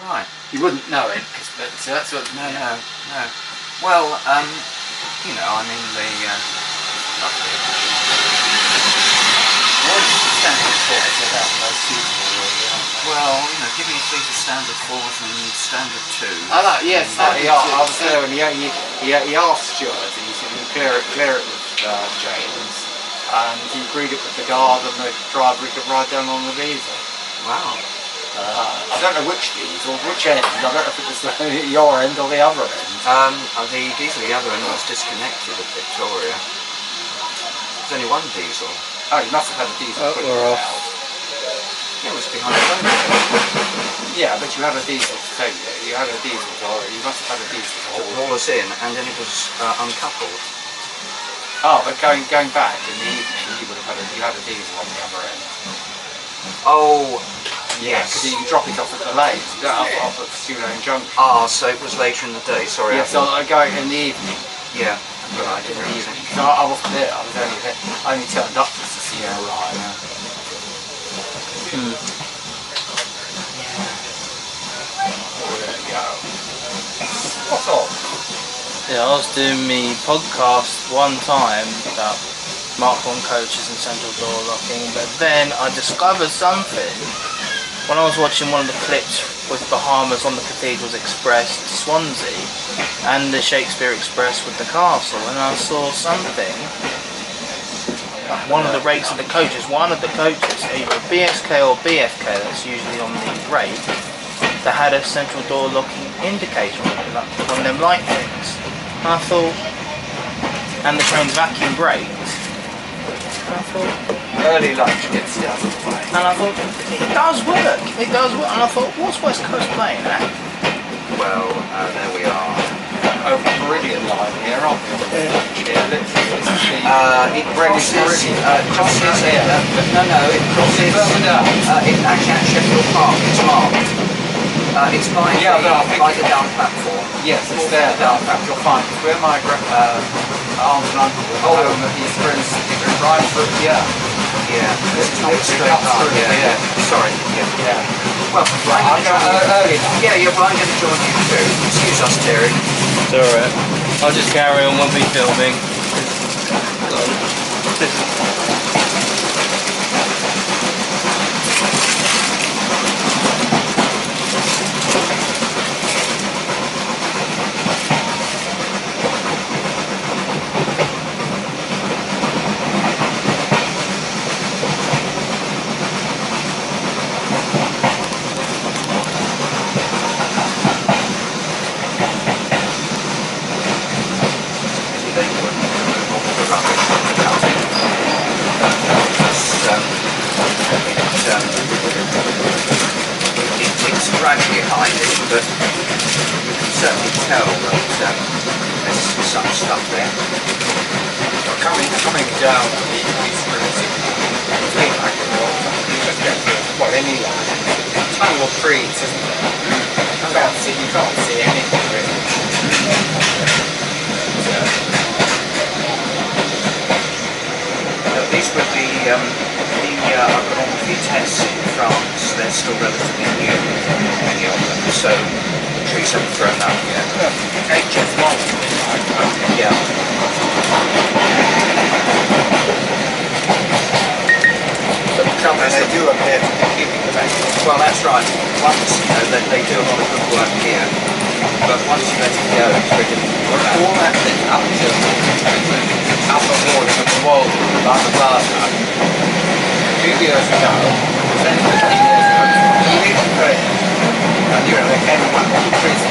Right. You wouldn't know it, but that's what... No. Well, you know, I mean, What is the standard force about most suitable, really, aren't they? well, you know, give me a fleet of standard 4s and standard 2s. I know, yes. I was there and he asked Stuart and he said, clear it with James. And he agreed it with the guard and the driver he could ride down on the diesel. Wow. I don't know which diesel, which end. I don't know if it was your end or the other end. The diesel, the other end was disconnected at Victoria. There's only one diesel. Oh, you must have had a diesel put we're out. off. It was behind the road. Yeah, but you had a diesel to take you. You had a diesel to you must have had a diesel to To haul us in, and then it was uncoupled. Oh, but going back in the evening, you had a diesel on the other end. Oh, yes. Because you can drop it off at the lanes. You don't have it off at Stewlane Junction. Ah, so it was later in the day. Sorry. Yeah, so I go in the evening. Yeah. Right, in the evening. So I wasn't there. I was only there. I only turned up just to see her ride. Hmm. There you go. What's up? Yeah, I was doing me podcast one time about Mark 1 coaches and central door locking, but then I discovered something when I was watching one of the clips with Bahamas on the Cathedrals Express to Swansea and the Shakespeare Express with the castle, and I saw something. One of the rates of the coaches, either BSK or BFK, that's usually on the rate, that had a central door locking indicator on it, like one of them light things. And I thought, and the train's vacuum brakes. And I thought, Early lunch gets you out of the way. and I thought, it does work. And I thought, what's West Coast playing at? Well, there we are. Over Meridian line here, aren't we? Yeah, literally. This is the It crosses. Meridian. No, it crosses. Further down. It actually at Sheffield Park. It's marked. It's by the down platform. Yes, it's there. You'll find it. Where my aunt and uncle were home at East Grimsby, right through. Yeah. This is not It's straight up up. through, yeah. Sorry. Yeah. Well, I'm early. yeah, I'm going to join you too. Excuse us, Terry. It's alright. I'll just carry on, won't be filming. It's gradually hiding, but you can certainly tell that there's some stuff there. Coming down the East Grimsby, you just get well, any tunnel of trees, isn't there? You can't see anything really. These were the ergonometry tests in France. They're still relatively new, many of them, so the trees haven't grown up yet. HS1. Yeah. But the trouble is They do appear to be keeping the best. well, that's right. Once, they do a lot of good work here, but once you let it go, it's very difficult to go back. All that thing up to upper morning of the wall, like the plaza. A few years ago, 10, 15 years ago, you need to pay. And you know, they came and went all the trees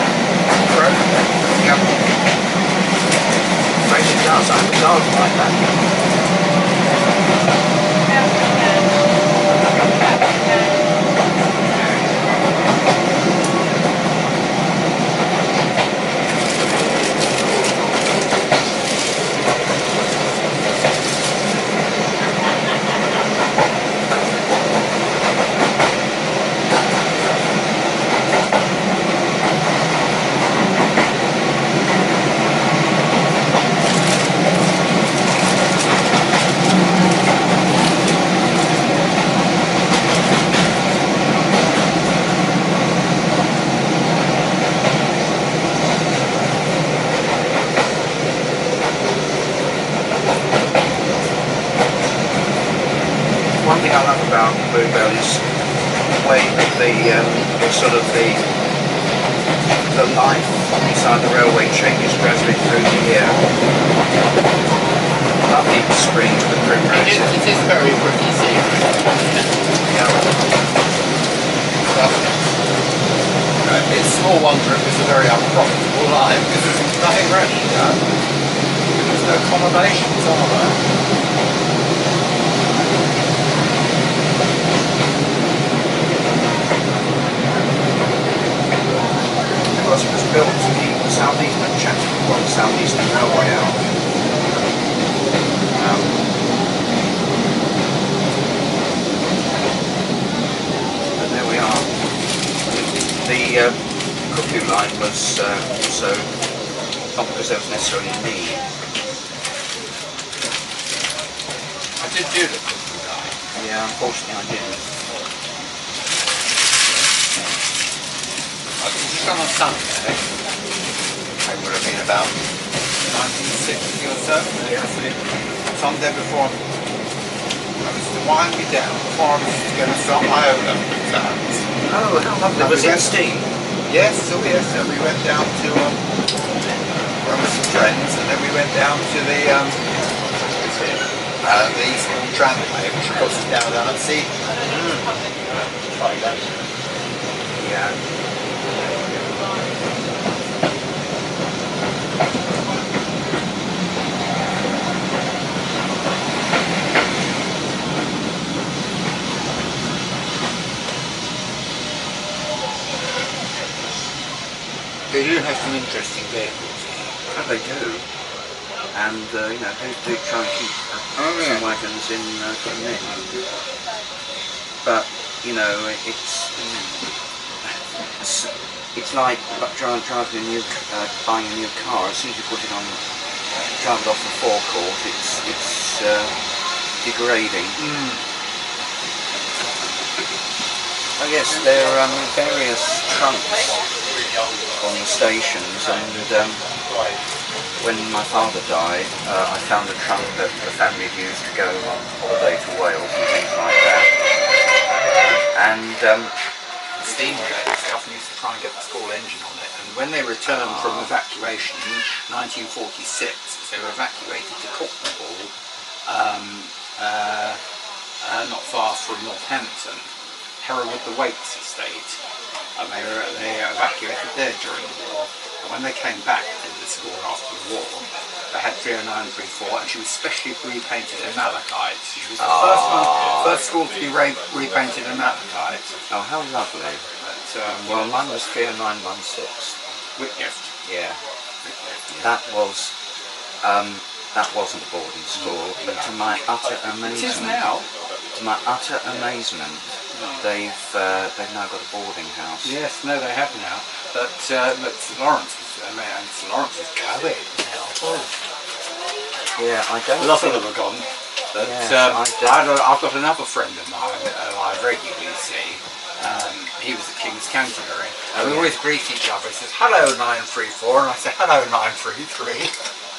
broken. Yep. Afraid it does. I have a garden like that. about Bluebell is way the sort of the life inside the railway changes gradually through the year. Lovely spring with the primroses. It is very pretty scenery. Yeah. It's small wonder it was a very unprofitable line because there's nothing really done. There's no accommodations, are there? Because it was built to keep the Southeastern Railway out. But there we are. The cuckoo line was also not because there was necessarily a need. I did do the cuckoo line. Yeah, unfortunately I didn't. I was just on a Sunday. It would have been about 1960 or so. Yeah. Sunday before I was to wind me down before I was going to start my own exams. Oh, how lovely. Was it steam? Yes, so yes. So we went down to with some friends, and then we went down to the Eastbourne Tramway, which of course is down at sea. Yeah. They do have some interesting vehicles here. Oh, they do. And, you know, do try and keep some wagons in in. But, you know, it's like driving buying a new car. As soon as you put it on, drive it off the forecourt, it's degrading. Oh yes, there are various trunks on the stations, and when my father died, I found a trunk that the family had used to go on holiday to Wales and things like that. And The steam relays often used to try and get the school engine on it, and when they returned from evacuation in 1946, they were evacuated to Cockney, not far from Northampton, Hereward the Waits estate. And they evacuated there during the war. And when they came back to the school after the war, they had 30934, and she was specially repainted in malachite. She was the first school to be repainted in malachite. oh, how lovely. But, Well, mine was 30916. Whitgift. Yeah. That wasn't a boarding school, but to my utter amazement. It is now. To my utter amazement, they've now got a boarding house. Yes, no, they have now. But St Lawrence is co-ed now. Yeah, I don't. A lot of them are gone. But Yes, I've got another friend of mine who I regularly see. He was at King's Canterbury. And we always greet each other. He says, "Hello 934," and I say, "Hello 933."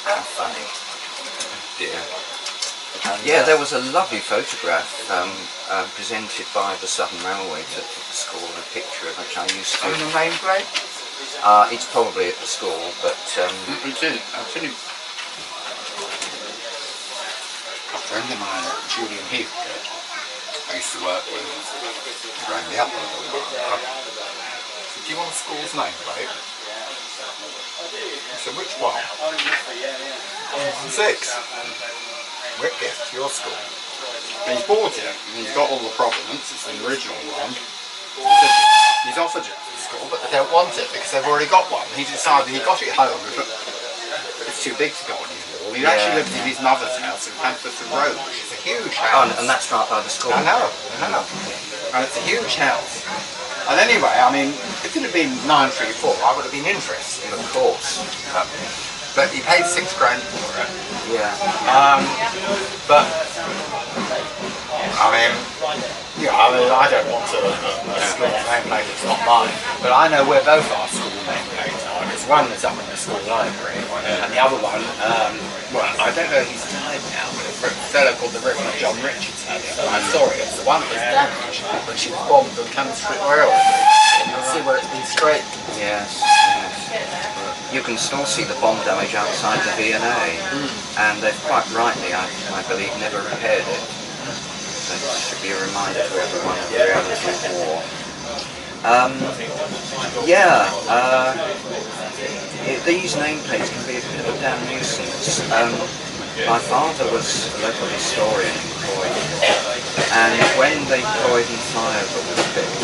How funny. Dear. Yeah, there was a lovely photograph presented by the Southern Railway to the school, a picture of which I used to. On the nameplate? It's probably at the school, but It is. I'll tell you. A friend of mine, Julian Heathcote, I used to work with, he rang me up a little while ago. He said, "Do you want the school's nameplate?" I said, "Which one?" 6. Whitgift, your school. And he's bought it, and he's got all the provenance, it's the original one. He said, he's offered it to the school, but they don't want it because they've already got one. He decided he got it home, but it's too big to go on his wall. He actually lived in his mother's house in Pantherton Road, which is a huge house. and that's right by the school. I know. And it's a huge house. And anyway, I mean, if it had been 934, I would have been interested. Of course. But he paid £6 for it. Yeah. But I mean, I don't want to school nameplate, it's not mine. But I know where both our school nameplates are. It's one that's up in the school library, and the other one, well, I don't know if he's died now, but a fellow called the Reverend John Richards had it. I saw it. It's the one that was damaged when she was bombed on Cambridge Railway. You'll see where it's been straightened. Yes, yes. You can still see the bomb damage outside the V&A, and they've quite rightly, I believe, never repaired it. That should be a reminder to everyone of the reality of war. These nameplates can be a bit of a damn nuisance. My father was a local historian in Croydon, and when the Croydon flyover was built,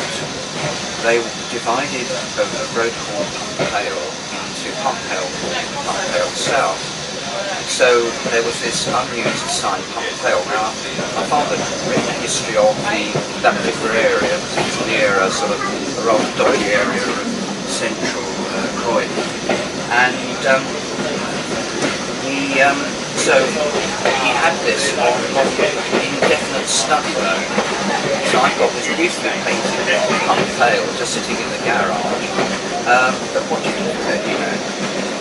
they divided a road called Pump into Pump South. So there was this unused sign, Pump Now, my father had written a history of that particular area, because it was near a sort of a rather dodgy area of central Croydon. And he had this on indefinite study loan. So I got this beautifully painted Pump just sitting in the garage. But what do you do with it, you know?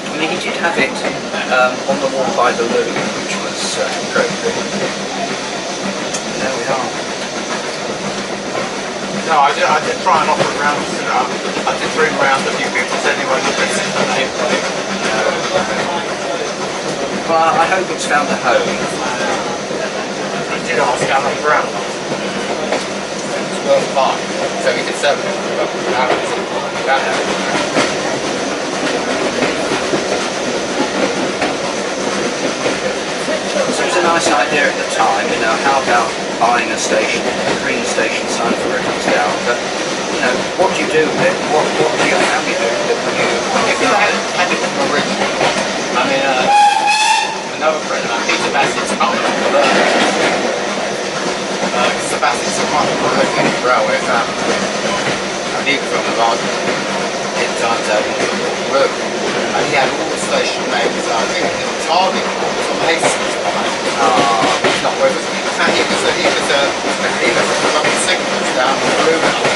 I mean, he did have it on the wall by the loo, which was appropriate. There we are. No, I did try and offer it round. I did ring round a few people, said anyone interested in the nameplate. Well, I hope it's found a home. I did ask Alan Brown. It's worth buying, so he could sell it. So it was a nice idea at the time, you know, how about buying a station, a green station sign for it comes down, but, you know, what do you do with it? What do you have you do with it when you had it from original? I mean, another friend of mine, Peter Bassett's home, Mr. Bassett's a part of the railway family, and he was from the last 10 times over the road, and he had all the station names. I think the target was on Hastings behind. He's not with us. He was a lovely signalist down in Bluebell.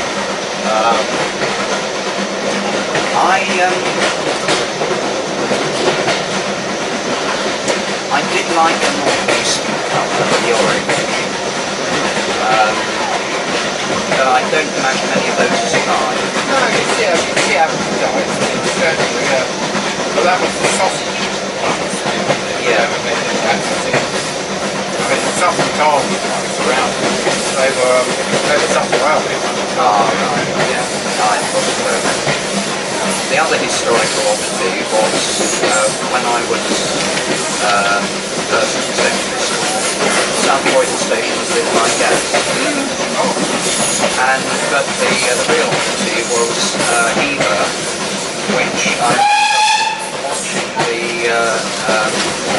I did like the northeastern colour, the orange. But I don't imagine any of those are fine. No, you see how it's certainly, well, that was the sausage. Yeah. That's the thing. I mean, the sausage target was around. They were something around it. Oh, right, yeah. I wasn't aware of that. The other historical oddity was when I was first in secondary school, South Croydon Station was lit by gas. But the real oddity was Eva, which I watching the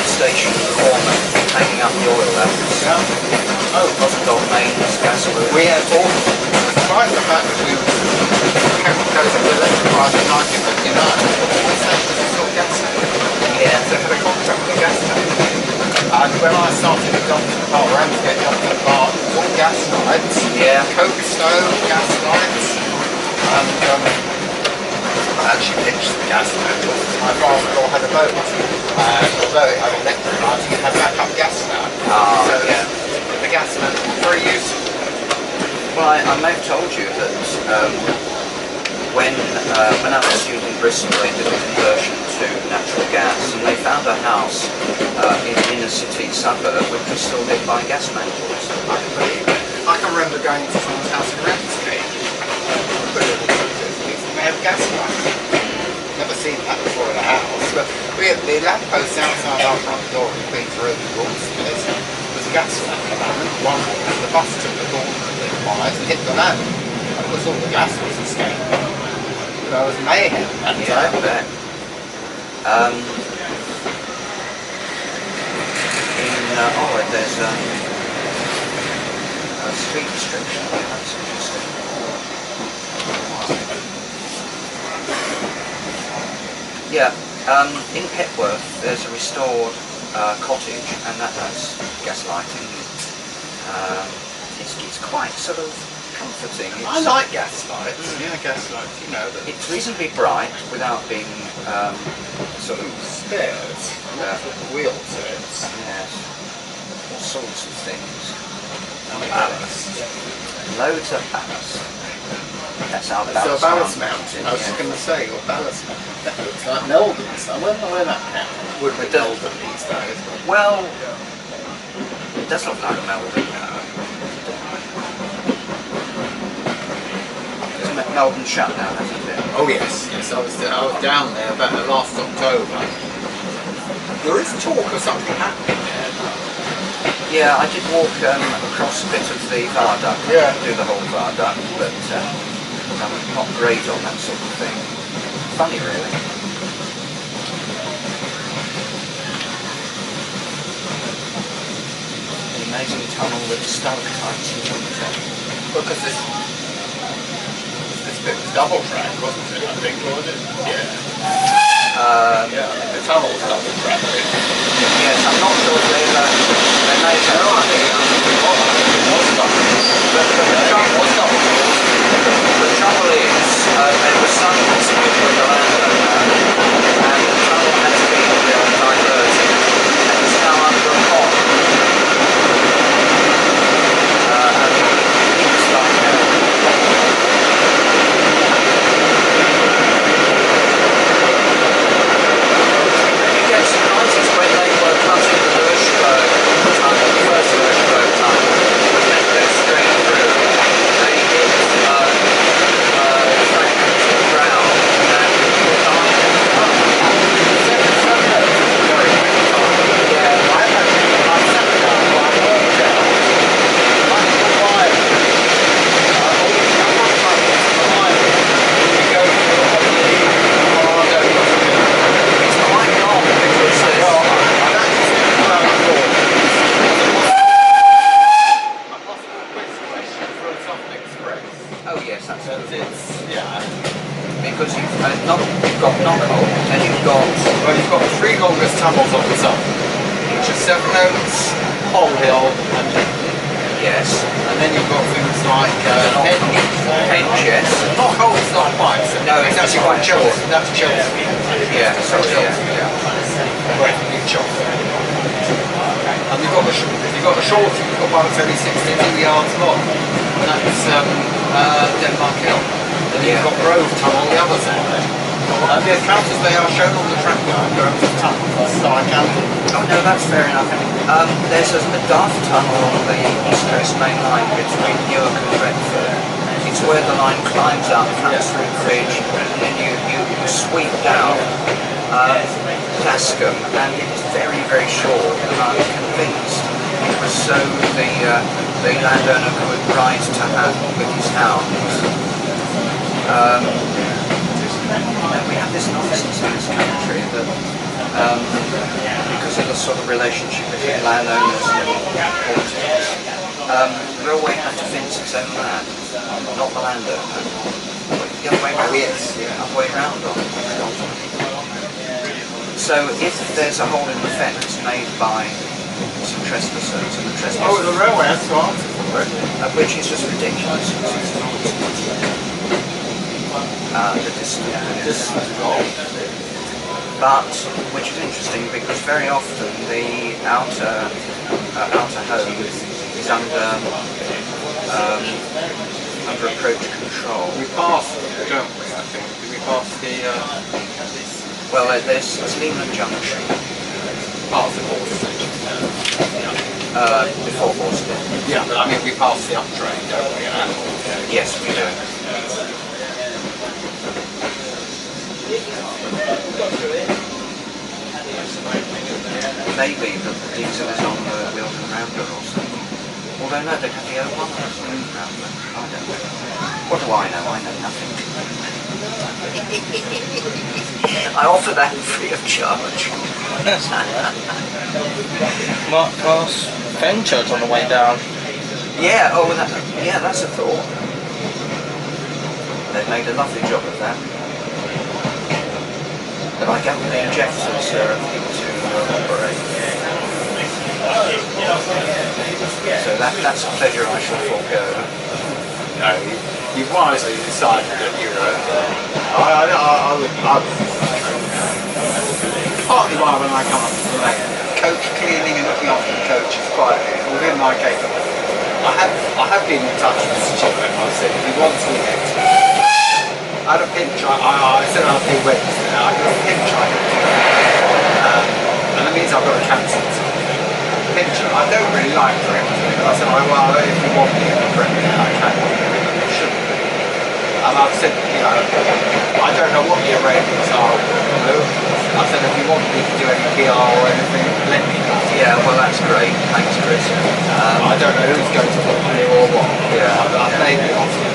station corner hanging up the oil lamps. Oh, it wasn't on Main's gas works. We had all, despite the fact that we were electrified in 1959, all stations were still gas stations. Yeah. They had a contract with the gas station. And when I started adopting the car, Ramsgate adopting the car, it was all gas lights. Yeah. Coke stove, gas lights. And I actually pitched the gas manual. My father-in-law had a boat. And although it had electric lights, it had backup gas now. Oh, so yeah. The gas manual was very useful. Well, I may have told you that when I was a student in Bristol, they did a conversion to natural gas, and they found a house in an inner city suburb which was still lit by gas manuals. I can believe it. I can remember going to someone's house in Ramsgate. They have gas lights. Never seen that before in a house. But we had the lamppost outside our front door in Queen's Road in Walsmith was a gas lamp. And I remember one morning the bus took the corner of the wires and hit the lamp. And of course all the gas was escaping. There was mayhem at the Yeah, I time. bet. There's a street restriction. That's interesting. Yeah, in Petworth there's a restored cottage, and that has gas lighting. It's quite sort of comforting. I like gas lights. Yeah, gas lights. You know, It's reasonably bright without being sort of stairs. Wheel to it. yes, all sorts of things. Ballast. Loads of ballast. That's our So ballast, ballast mountain. I was yeah. just going to say, your ballast mountain. That looks like Meldon's. I wonder where that would be Meldon these days. Well, it does look like Melbourne. Melbourne shut now, hasn't it? Oh yes, yes. I was down there about last October. There is talk of something happening there. Yeah, I did walk across a bit of the viaduct. Yeah. Do the whole viaduct, but I'm not great on that sort of thing. Funny, really. The amazing tunnel with stalactites and something. Because this bit was double track, wasn't it? I think, was it? Yeah. Yeah, the tunnel was double track. Yes, I'm not sure they made that. No, I think it was double. But the trouble is, there was some dispute with the landowner, and the tunnel has been diverted, and it's now under a pond. And it's like you get surprises when they were cutting the Löschberg tunnel, the first Löschberg tunnel, which meant to go straight through. They hit track to the ground and died. Yeah, I sat down while I walked out. I thought, why? It's quite long because there's oh yes, that's it. Because you've got Knockholt and you've got You've got the three longest tunnels on the top, which are Seven Oaks, Hull Hill, and Lincoln. yes, And then you've got things like Henge, yes. Knockholt's not quite. No, it's actually quite Chelsea. That's Chelsea. Yeah, sorry, yeah. Big Chelsea. And you've got the short. You've got one that's only 62 yards long. And that's Denmark Hill. And you've got Grove Tunnel on the other side. And the encounters they are shown on the track behind Grove Tunnel. Star County. Oh no, that's fair enough. There's a daft tunnel on the East Coast Main Line between Newark and Retford. It's where the line climbs up, comes through the bridge, and then you sweep down Tascombe, and it's very, very short, and I'm convinced it was so the landowner could ride to hand with his hounds. We have this nonsense in this country that because of the sort of relationship between landowners and politics, the railway had to fence its own land, not the landowner. The other way around. Yes, yeah. Other way around on. So if there's a hole in the fence made by some trespassers, and the trespassers, Oh, the railway has to answer for it. which is just ridiculous. It's nonsense. The distance. But which is interesting because very often the outer home is under approach control. We passed them, don't we, I think? Did we pass the... Well, there's Leland Junction Past the horse station? before Boston. Yeah, but I mean, we passed the up train, don't we? Yes, we do. Maybe the diesel is on the Wilton Rounder or something. Although no, they have the O1 on the Wilton Rounder. I don't know. What do I know? I know nothing. I offer that free of charge. Mark Class Fenchurch on the way down. Yeah, yeah, that's a thought. They've made a lovely job of that. But I gather the injectors are a thing to operate. So that's a pleasure I shall forego. know, you wisely decided that you were. Partly why when I come up to the lake, coach cleaning and looking after the coach is quite within my capability. I have been in touch with Stuart. I said if he wants me next, I had a pinch. I said I'll do Wednesday. I got a pinch. And that means I've got to cancel something. Pinch. I don't really like directing. I said, well, if you want me to direct it, I can. It shouldn't be. And I've said, you know, I don't know what the arrangements are. You know, I said, if you want me to do any PR or anything, let me know. Yeah, well, that's great. Thanks, Chris. I don't know who's going to book me or what. Yeah. I've made the offer.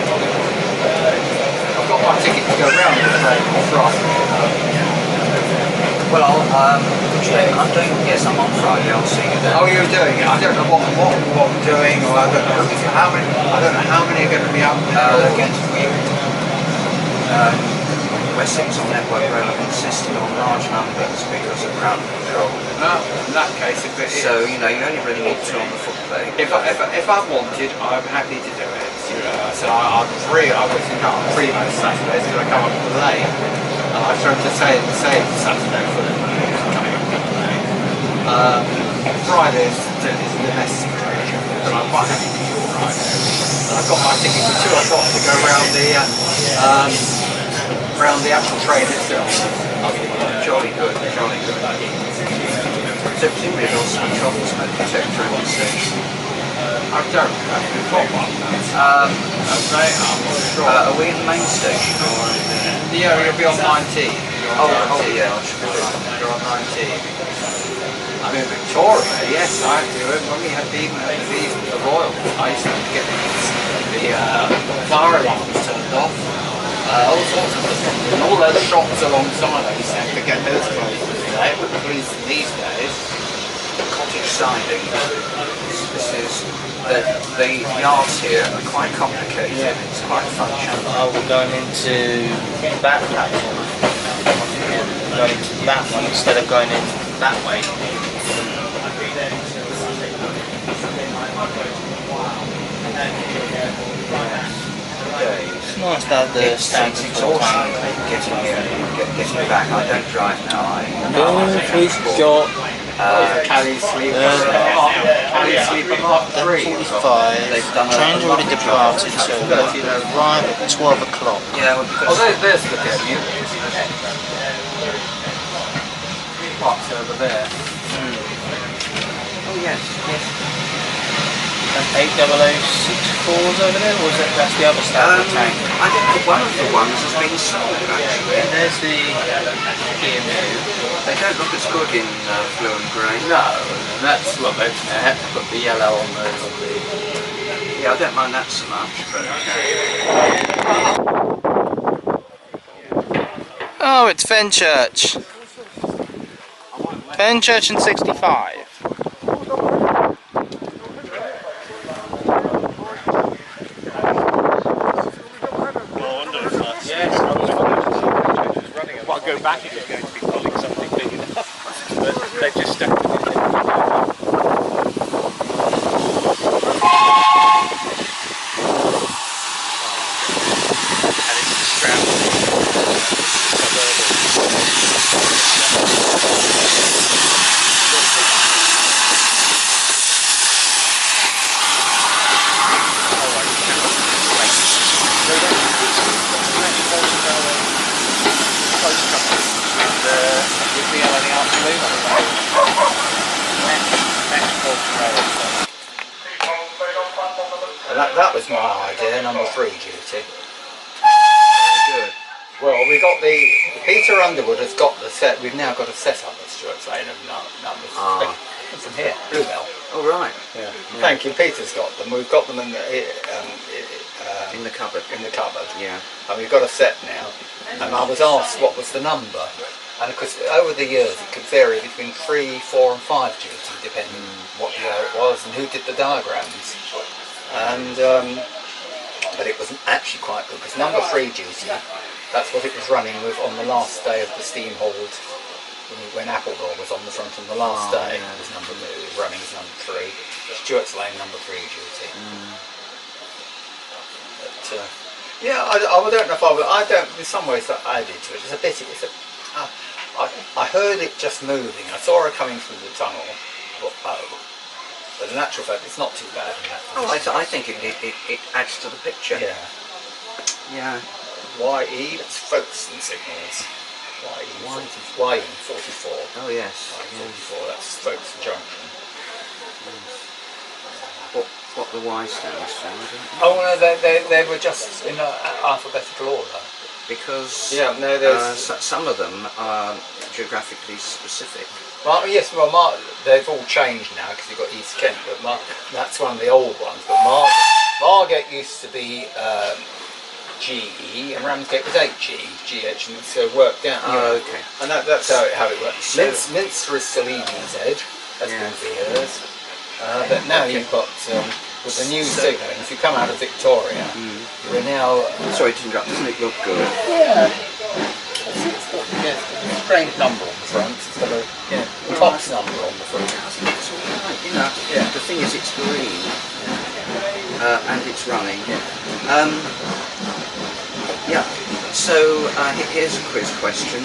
I've got my ticket to go round the train on Friday. Well, I'm doing, yes, I'm on Friday, I'll see you then. Oh, you're doing it. I don't know what I'm doing, or I don't know how many. I don't know how many are going to be up there. Against Wessex on Network Railway insisted on large numbers because of crowd control. No, in that case, So, you know, you only really need two on the footplate. if I wanted, I'm happy to do it. So I'm free. I was free most Saturdays because I come up to the lake. And I tried to say the same Saturday for the coming up to the lake. Fridays is the best situation, but I'm quite happy to do Friday. And I've got my ticket for 2 o'clock to go round the actual train itself. Jolly good, jolly good. So presumably they'll switch off the smoke detector in the station. I don't know if we've got one. Okay, I'm not sure. are we in the main station or in the... Yeah, you'll be on 19. Yeah, I should be right. You're on 19. I'm in Victoria, yes, I do it. When we had the Royal, I used to get the fire alarms turned off. All sorts of stuff. All those shops alongside, I used to have to get those closed today, but the police these days. Cottage siding. This is... The yards here are quite complicated. Yeah. It's quite functional. We're going into that platform. Going into that one instead of going in that way. It's nice to have the It's standard exhausting getting here and getting back. I don't drive now. We've got Cali Sleeper. Cali Sleeper Mark 3. 45. They've done a Train's already departed, so we'll arrive at 12 o'clock. Yeah, well, because There's the venue. What's over there? oh yes, yes. And 80064's over there, or is that that's the other standard tank? I think one of the ones has been sold actually. And there's the EMU. They don't look as good in blue and grey. No, that's what they have to put the yellow on the. Yeah, I don't mind that so much, but Oh, it's Fenchurch. Fenchurch and 65. Yes, I was wondering if was running. Well, I'll go back if it's going to be pulling something big enough. But they've just stuck it in. And it's the scramble. That was my idea, number 3 duty. good. Well, we got Peter Underwood has got the set, we've now got a setup at Stuart's Lane of numbers. It's from here, Bluebell. Oh right. Yeah. Thank you, Peter's got them. We've got them in In the cupboard. in the cupboard. Yeah. And we've got a set now. And I was asked what was the number. And of course, over the years it could vary between 3, 4 and 5 duty, depending what year it was and who did the diagrams. And but it wasn't actually quite good, because number 3 duty, that's what it was running with on the last day of the steam hauled, when Appledore was on the front on the last day. Yeah. It was running as number 3. Stuart's Lane number 3 duty. yeah, I don't know if I don't. In some ways, that added to it. It's a bit. I heard it just moving. I saw her coming through the tunnel. I thought, oh, but in actual fact, it's not too bad. In that I think it adds to the picture. Yeah. Yeah. YE. That's Folkestone signals. YE 44. Oh yes. YE 44. That's Folkestone Junction. What the Y stands for? I don't know. Oh no, they were just in alphabetical order. Because no, there's some of them are geographically specific. Yes, they've all changed now because you've got East Kent, but that's one of the old ones. But Margate used to be GE and Ramsgate was GH, and so it worked out. Oh, okay. And that's how it works. Minster is still EDZ. That's been for years. But now you've got with the new signal. If you come out of Victoria, we're now. Sorry to interrupt. Doesn't it look good? Yeah. It's a strange number on the front. It's got a Tops number on the front. It's all right, you know. Yeah. The thing is, it's green and it's running. Yeah. So here's a quiz question.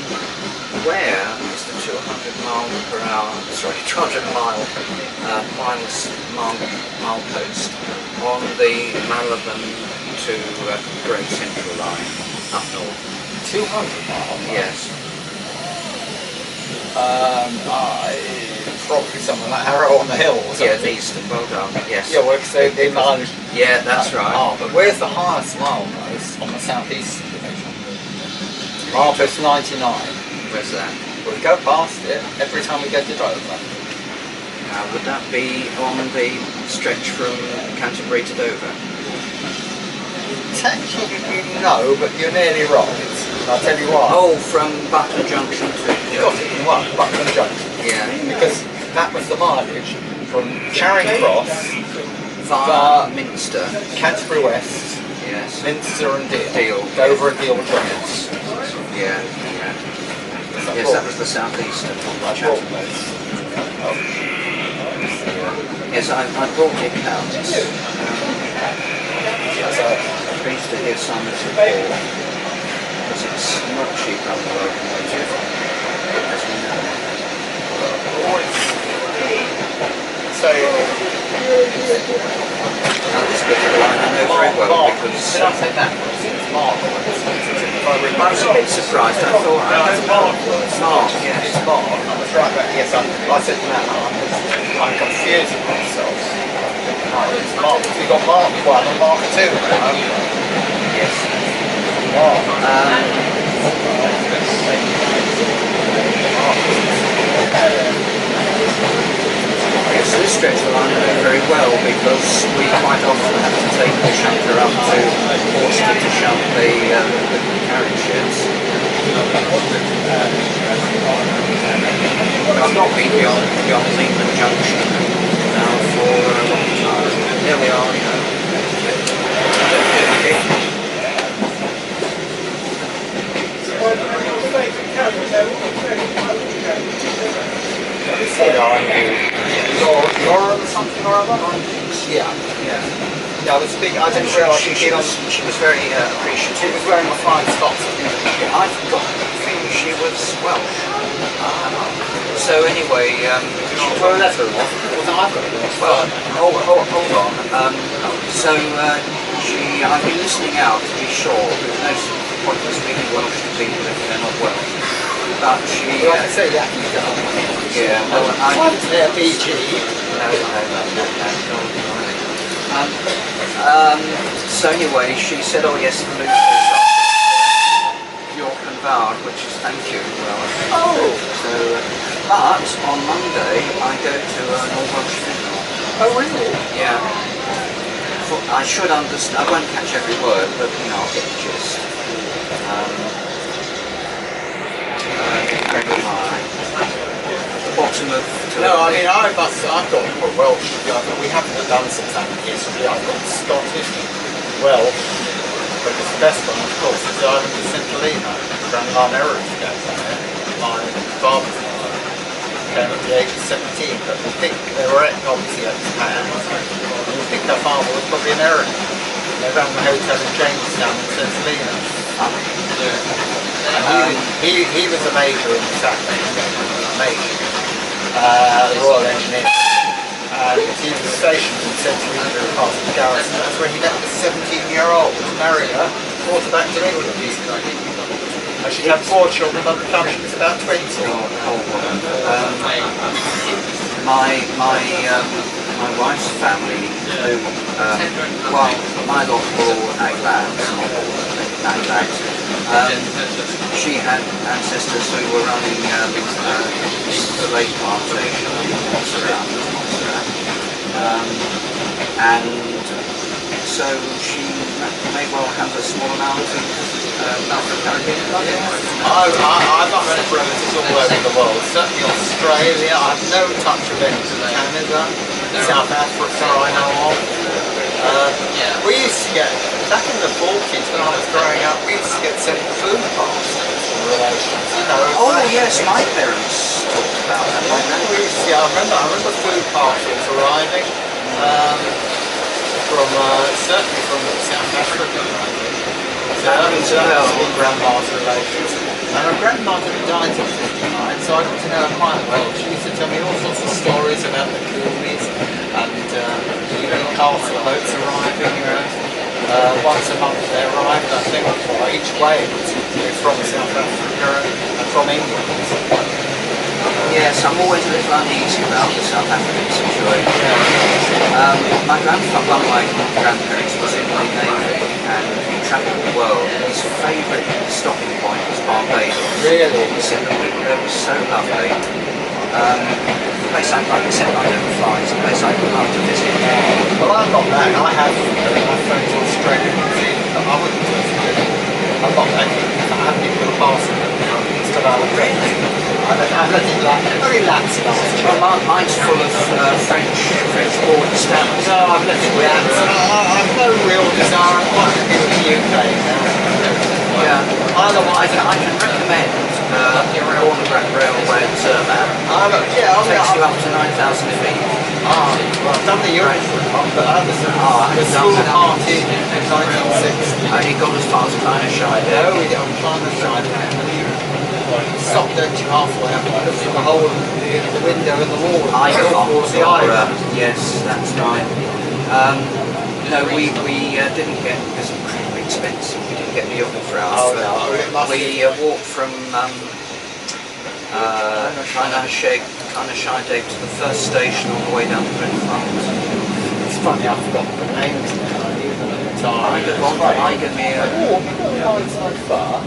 Where is the 200 mile post on the Malvern to Great Central line up north? 200 miles? Yes. Probably something like Harrow on the Hill or something. Yeah, eastern. Well done. Yes. Yeah, well, because they managed. Yeah, that's right. Oh, but where's the highest mile post on the southeast division? Mile post 99. Where's that? Well, we go past it every time we go to Dover. Would that be on the stretch from Canterbury to Dover? Technically no, but you're nearly right. I'll tell you why. Oh, from Butler Junction to... You got it in one, Buckland Junction. Yeah. Because that was the mileage from Charing Cross Via Minster. Canterbury West, Yes. Minster and Deal. Deal. Dover and Deal Jones. Yeah. Yes, that was the southeastern one. Yes, I brought the accounts. I'm pleased to hear Simon's report, because it's not cheap on the locomotive, as we know. So, This bit of the line I know very well, because did I say that? It's Mark. I was a bit surprised. I thought, Mark, yes. It's Mark. I was right back. Yes, I said that. I'm confusing myself. No, it's Mark. We've got Mark 1 and Mark 2 now. Yes. Yes, this stretch of the line I know very well, because we quite often have to take the shunter up to Horsley to shunt the carriage sheds. I've not been beyond Lehman Junction now for a long time. There we are, you know. Laura or something or other? Yeah. Yeah, I was speaking, I didn't realise She was very appreciative. She was wearing a fine Scots. I forgot to think she was Welsh. So anyway, She tore a letter off. Well, I've got it. well, hold on. I've been listening out to be sure. There's no point in speaking Welsh to people if they're not Welsh. But she... Well, I can say that. yeah, well, They're BG. No. So anyway, she said, oh yes, the loop is York and Vard, which is thank you. Well, so, but on Monday I go to an all-Welsh funeral. Oh, really? Yeah. I should understand. I won't catch every word, but you know, I'll get the gist. Bottom of... No, I mean, I've got Welsh, we haven't done some history. I've got Scottish, Welsh, but the best one, of course, is the island of St. Helena. Grandma Errors goes on there. My father's came at the age of 17, but we think they were obviously at Japan. And we think their father was probably an American. They ran the hotel in Jamestown in St. Helena. And he was a major in the Saturday, major, Royal Engineer. And he was stationed in St. Helena in part of the garrison. That's where he met the 17-year-old, married her, brought her back to England. And she had 4 children by the time she was about 20. My wife's family, who, well, my lot were all Aglags, she had ancestors who were running the lake plantation in Montserrat. And so she may well have a small amount of Caribbean blood. I've got relatives all over the world, certainly Australia. I have no touch of any Canada, South Africa I know of. We used to get, back in the 40s when I was growing up, we used to get sent food parcels from relations, you know. Oh yes, my parents talked about that. I remember food parcels arriving from certainly from South Africa. So that was grandma's relations. And her grandmother died at 59, so I got to know her quite well. She used to tell me all sorts of stories about the Coomies and even castle boats arriving. Once a month they arrived, I think, each way from South Africa and from England. Yes, I'm always a little uneasy about the South African situation. My grandfather, one of my grandparents, was in the Navy and he travelled the world. His favourite stopping point was Barbados. Really? He said the people there was so lovely. The place I'd like, except I never fly, it's a place I'd love to visit. Well, I've got that. I have friends in Australia and New Zealand that I wouldn't visit. I've got that. I haven't even got a passport. It's still out of print. I'm looking like very lax about it. Well, mine's full of French border stamps. No, I'm looking lax. I've no real desire. I want to be with the UK now. Yeah. Otherwise, I can recommend the Bluebell Railway at Zermatt. Takes you up to 9,000 feet. Well, I've done the Europe one, but I was the school party in 1960. Only got as far as Dinosaurs. No, we got on the side. Stopped there halfway up, looked through the hole in the window in the wall. Yes, that's right. No, we didn't get, because it was pretty expensive, we didn't get the overdraft. Oh no, it must we walked from Dinosaurs to the first station on the way down to Brentford. It's funny, I've forgotten the names now, even at the time. Lineside bar.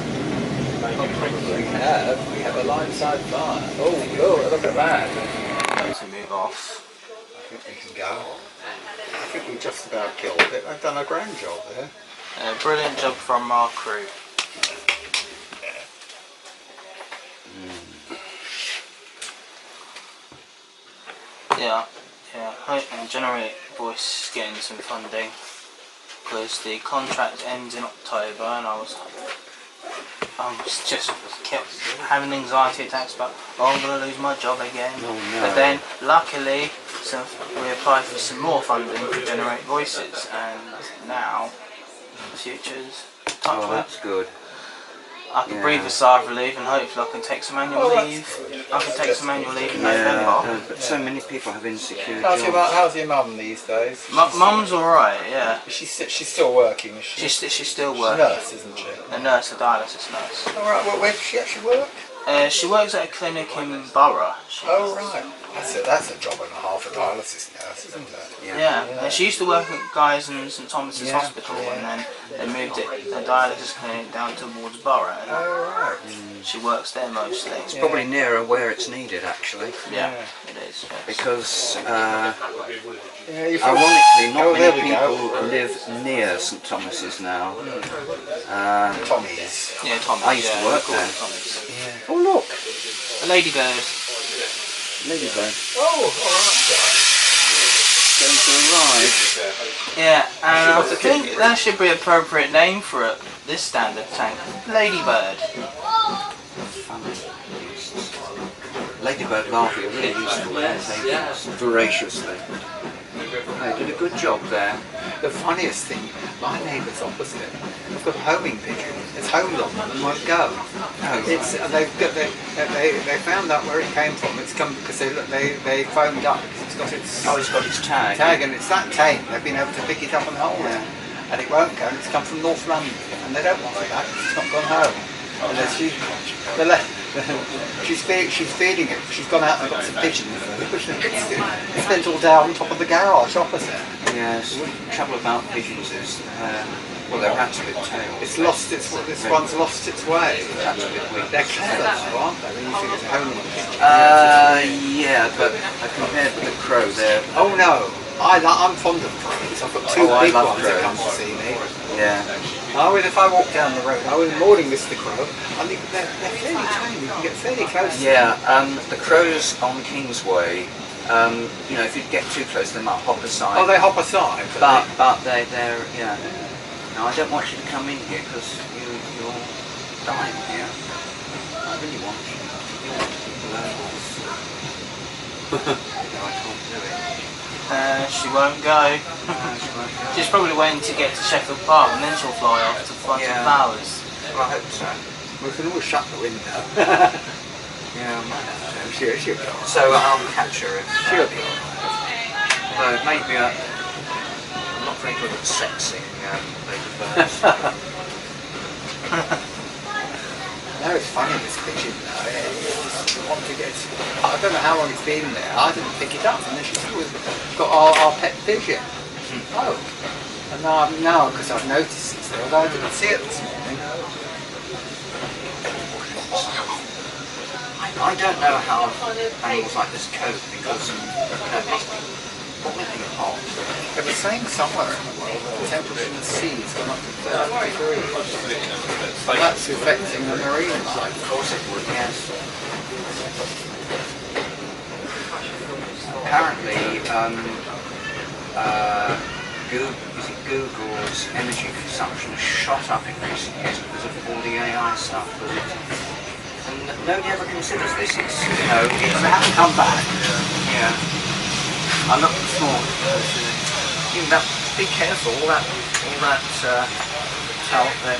We have a lineside bar. Oh, look at that. To move off. I think we can go. I think we just about killed it. They've done a grand job there. Brilliant job from our crew. Yeah. Hoping Generate Voice getting some funding because the contract ends in October, and I was just kept having anxiety attacks about, I'm going to lose my job again. Oh, no. But then, luckily, we applied for some more funding to Generate Voices, and now the future's touch wood. That's good. I can breathe a sigh of relief, and hopefully I can take some annual leave. I can take some annual leave in November. But so many people have insecure How's jobs. your mum these days? Mum's alright, yeah. She's still working, is she? She's still She's a working. nurse, isn't she? A nurse, a dialysis nurse. Alright, well, where does she actually work? She works at a clinic in Borough. Oh, right. That's a job and a half, a dialysis nurse, isn't it? Yeah. And she used to work at Guy's and St Thomas's Hospital, and then they moved the dialysis clinic down towards Borough. And oh, right. she works there mostly. It's probably nearer where it's needed, actually. Yeah, it is. Yes. Because, Yeah, ironically, not there many we go. people live near St Thomas's now. Tommy's. Yeah, Thomas. I used to work call it there. Thomas. Oh, look! A ladybird. Ladybird. Oh, alright. Going for a ride. Yeah, and I think that should be an appropriate name for it. This standard tank. Ladybird. Funny. Ladybird larvae are really useful. They voracious thing. They did a good job there. The funniest thing, my neighbour's opposite. They've got a homing pigeon. It's homed on them and won't go. It's they found out where it came from. It's come because they phoned up because it's got its it's got its tag. and it's that tame. They've been able to pick it up and hold it, and it won't go. And it's come from North London, and they don't want it back. It's not gone home. And then she's feeding it. She's gone out and got some pigeons. It's spent all day on top of the garage opposite. Yes. The trouble about pigeons is, they're rats a bit tails. It's lost its. This one's lost its way. That's a bit weak. They're clever, aren't they? When you think it's a homing pigeon. Yeah, but compared with the crow, they're. Oh no, I'm fond of crows. I've got two big ones that come to see me. Yeah. If I walk down the road, I will morning Mr. Crow. I think they're fairly tame. You can get fairly close. Yeah. The crows on Kingsway. If you get too close, they might hop aside. Oh, they hop aside. But they're yeah. No, I don't want you to come in here because you're dying here. I really want you. You want to be alone. No, I can't do it. She won't go. She's probably waiting to get to Sheffield Park and then she'll fly off to Flight of Flowers. Well, I hope so. We can always shut the window. Yeah, I might have to. She'll go. So I'll catch her if She'll be alright. Although maybe I'm not very good at sexing baby birds. No, it's funny this pigeon though. I want to get. I don't know how long it's been there. I didn't pick it up, and then she's always got our pet pigeon. Oh, and now because I've noticed it there, although I didn't see it this morning. I don't know how animals like this cope because it must be boiling hot. They were saying somewhere in the world that the temperature in the sea has gone up to 30 degrees. That's affecting the marine life. Of course it would, yes. Apparently, Google's energy consumption has shot up in recent years because of all the AI stuff. And nobody ever considers this. It's, They haven't come back. yeah. I looked this morning. Be careful. All that how they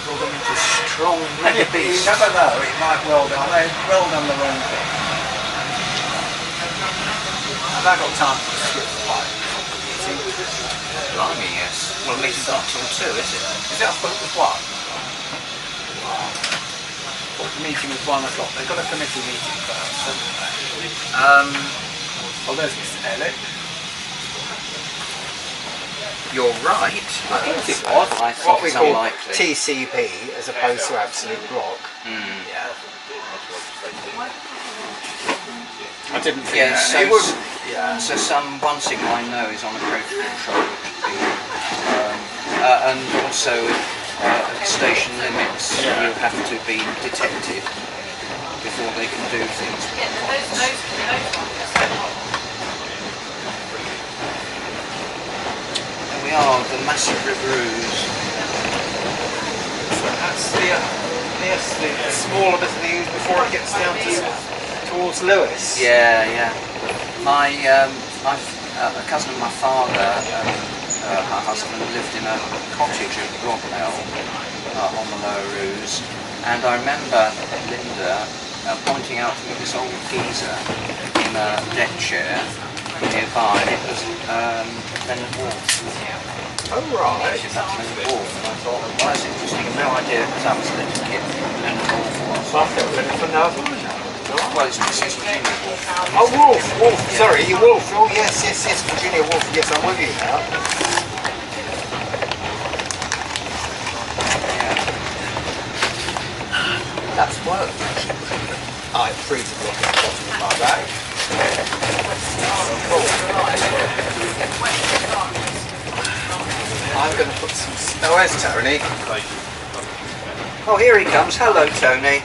brought them into strong mega You beasts. never know, it might well done. They've well done the wrong thing. Have I got time to skip the pipe? Blimey, yes. Well, at least it's not till 2, is it? Is it up at 1? What, the meeting was 1 o'clock? They've got a committee meeting first, haven't they? Oh, there's Mr. Elliot. You're right. I think it was. I What thought we it's call unlikely. TCP as opposed to absolute block. Yeah. I didn't think Yeah, that. It was, so one signal I know is on approach control, and also station limits. You have to be detected before they can do things. There we are, the massive Riveroos. So that's the smaller bit of the Ouse before it gets down towards Lewis. Yeah. A cousin of my father, her husband, lived in a cottage at Bluebell on the Lower Ouse, and I remember Linda pointing out to me this old geezer in a deck chair nearby. It was Leonard Wolf. Oh right. That's Leonard Wolf, and I thought, well, that's interesting. I had no idea because I was a little kid Leonard Wolf was. So I've got a bit for now. Well, it's Virginia Wolf. Oh, Wolf, sorry, you Wolf. Oh, yes, Virginia Wolf. Yes, I'm with you now. Yeah. That's work. I'm free to look at the bottom of my bag. Cool. I'm going to put some... Oh, where's Tony? Oh, here he comes. Hello, Tony.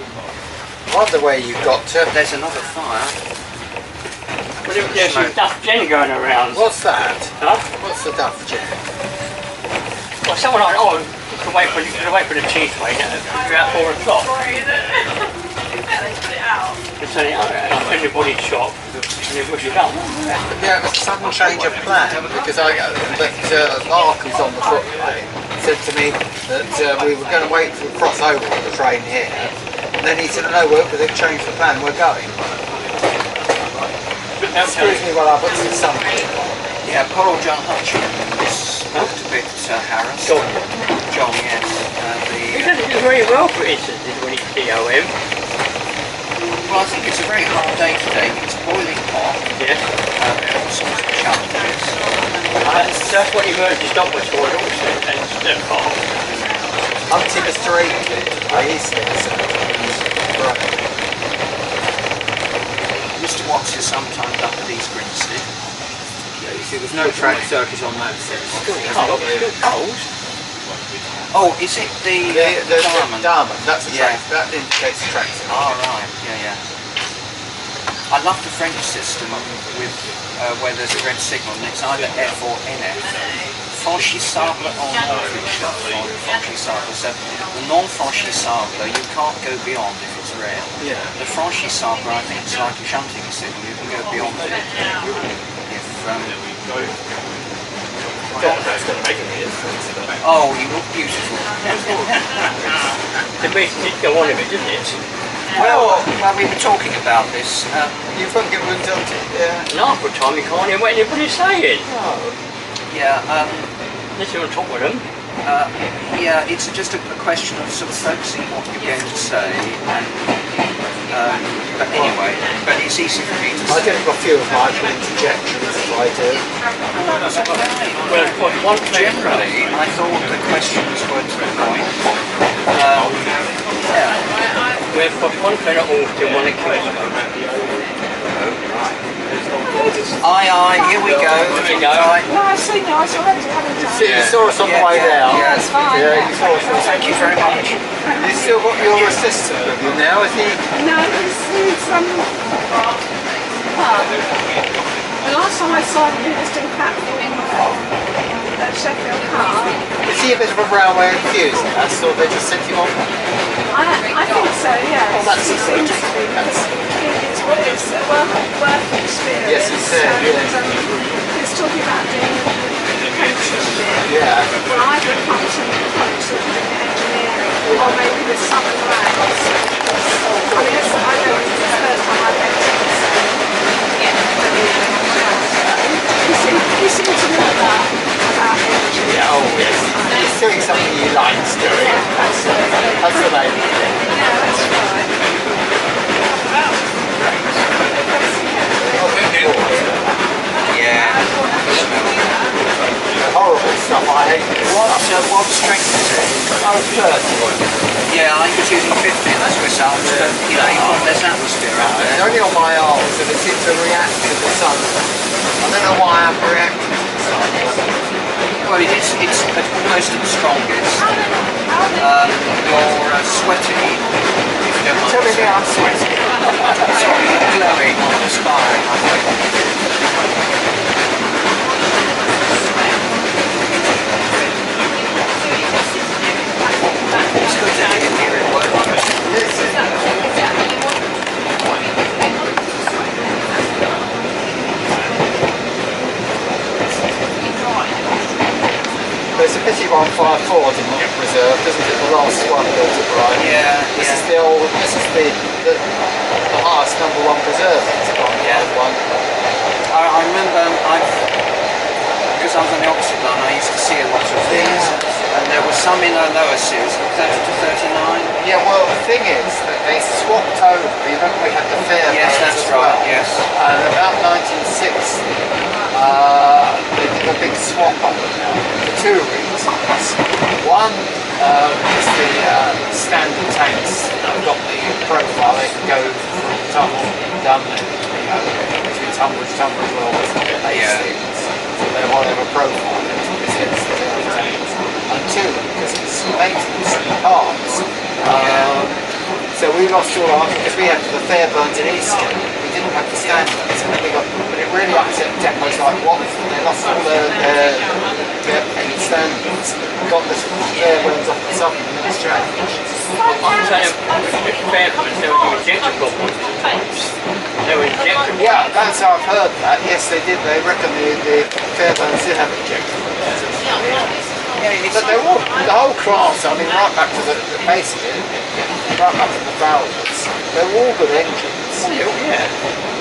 Wonder where you got to. There's another fire. There's some Duff Jenny going around. What's that? Huh? What's the Duff Jen? Well, someone like, you can wait for the cheese wait at about 4 o'clock. to turn it out like anybody's shop and then push it up. Yeah, it was a sudden change of plan because Mark, who's on the footplate, said to me that we were going to wait for a crossover on the train here. And then he said, no, they've changed the plan, we're going. Excuse me while I put some sun. Yeah, poor old John Hutchins looked a bit harassed. John, yes. He doesn't do very well, for instance, when he's DOM. Well, I think it's a very hard day today. It's boiling hot. Yes. All sorts of challenges. That's what the emergency stoppers for, also, and it's hot. Auntie Mr. He's Mr. Watts is sometimes up at East Grinstead. you see, there's no track circuit on that set. Cold. Oh, is it the diamond? Diamond, that's a track, Yeah. that indicates the track circuit. Oh, right, yeah. I love the French system with where there's a red signal and it's either F or NF. Franchissable or non-franchissable. So the non-franchissable you can't go beyond if it's red. Yeah. The franchissable, I think it's like a shunting signal, you can go beyond it. If That's going to make a difference. oh, you look beautiful. The base did go on a bit, didn't it? Well, we were talking about this. You've got to get rid of it, yeah. No, for a time you can't hear what anybody's saying. Yeah, Unless you're on top of them. yeah, it's just a question of sort of focusing what you're going to say. And, but anyway, but it's easy for me to I say. get a few of my interjections if I do. Well, one thing. Generally, I thought the questions were to the point. Yeah. We've got one planet Austin, one at Kingston. Aye, here we go. Here we go. Right. No, I've seen you. I saw it. You saw us on the way down. Yeah. Yeah, you saw us on the way Thank you very much. You've still got your assistant with you now, is he? No, he's the last time I saw him, he was doing platform at Sheffield Park. Is he a bit of a railway enthusiast, or they just sent him on? I think so, yes. Oh, that's He seems to be. It's a work experience. Yes, he said, and, yes. he's talking about doing the apprenticeship bit. Yeah. Well, either apprenticeship in engineering, or maybe with something else. I mean, I know it's the first time I've met him, so he seemed to know about energy. Yeah, oh yes. He's doing something he likes doing. That's the main thing. Yeah, that's right. Yeah. Horrible stuff, I hate this. What strength is it? Oh, 30. Yeah, I think it's using 50 in this result, but you know, there's atmosphere out It's there. only on my arms and it seems to react to the sun. I don't know why I'm reacting to the sun. Well, it's almost at the strongest. You're sweaty, if you don't mind. Telling me I'm sweating. Sorry, glowing, inspiring, I think. It's good that you can hear it work. There's a pity 154 didn't get preserved, isn't it? The last one built at Brighton. Yeah, This yeah. is the highest number one preserved. Yeah. One. I remember, because I was on the Oxford line, I used to see a lot of these, and there were some in our lower series, 30 to 39. Yeah, well, the thing is that they swapped over. You remember we had the fair. Yes, that's as right, well. yes. And about 1960, they did a big swap on them for two reasons. One is the standard tanks that got the profile. They can go from Dunley, between Tunbridge Road and Hastings. So they want to have a profile because it's the tanks. And two, because it's maintenance parts. So we lost all our, because we had the Fairburns in Eastgate, we didn't have the standards, and then we got, but it really upset depots like Watford. They lost all their paints standards, got the Fairburns off the southern minutes change. I'm saying if Fairburns, they were injectable ones. They were injectable. Yeah, that's how I've heard that. Yes, they did. They reckon the Fairburns did have injectable. But they're all, the whole class, I mean, right back to the base of it, right back to the Fowlers, they're all good engines. Yeah.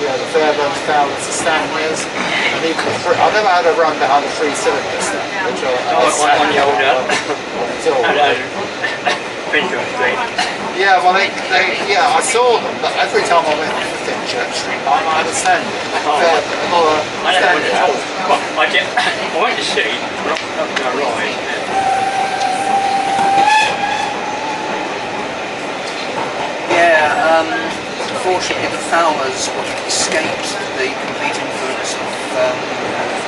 Yeah, the Fairburns, Fowlers, the Stanleys, and even the three. I've never had a run behind a 3-cylinder Stanley, which On the older. Finchurch Street. Yeah, well, yeah, I saw them, but every time I went to Finchurch Street, I had a Stanley. I never went at all. Well, I went to see, not going to ride. Yeah, unfortunately the Fowlers escaped the complete influence of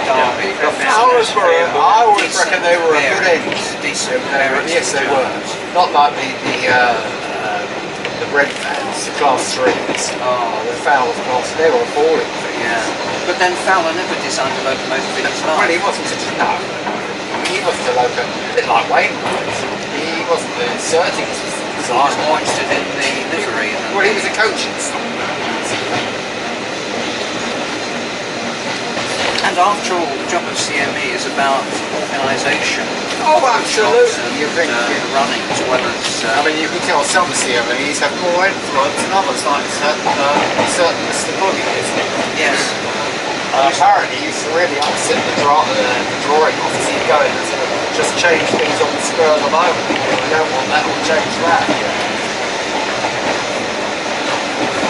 Derby. The Fowlers were, I always reckon they were a good engine. Decent variants. Yes, they were. Not like the Red Fans, the Class 3s. Oh, the Fowlers Class, they were appalling. Yeah. But then Fowler never designed a locomotive in his life. Well, he wasn't such a no. He wasn't a locomotive, a bit like Wainwright. He wasn't inserting his He was more interested in the livery. Well, he was a coaching. And after all, the job of CME is about organisation. Oh, absolutely. You think running as well as... I mean, you can tell some CMEs have more influence than others, like certain Mr. Boogie, isn't it? Yes. Apparently, he used to really upset the drawing office. He'd go in and sort of just change things on the spur of the moment. We don't want that, we'll change that.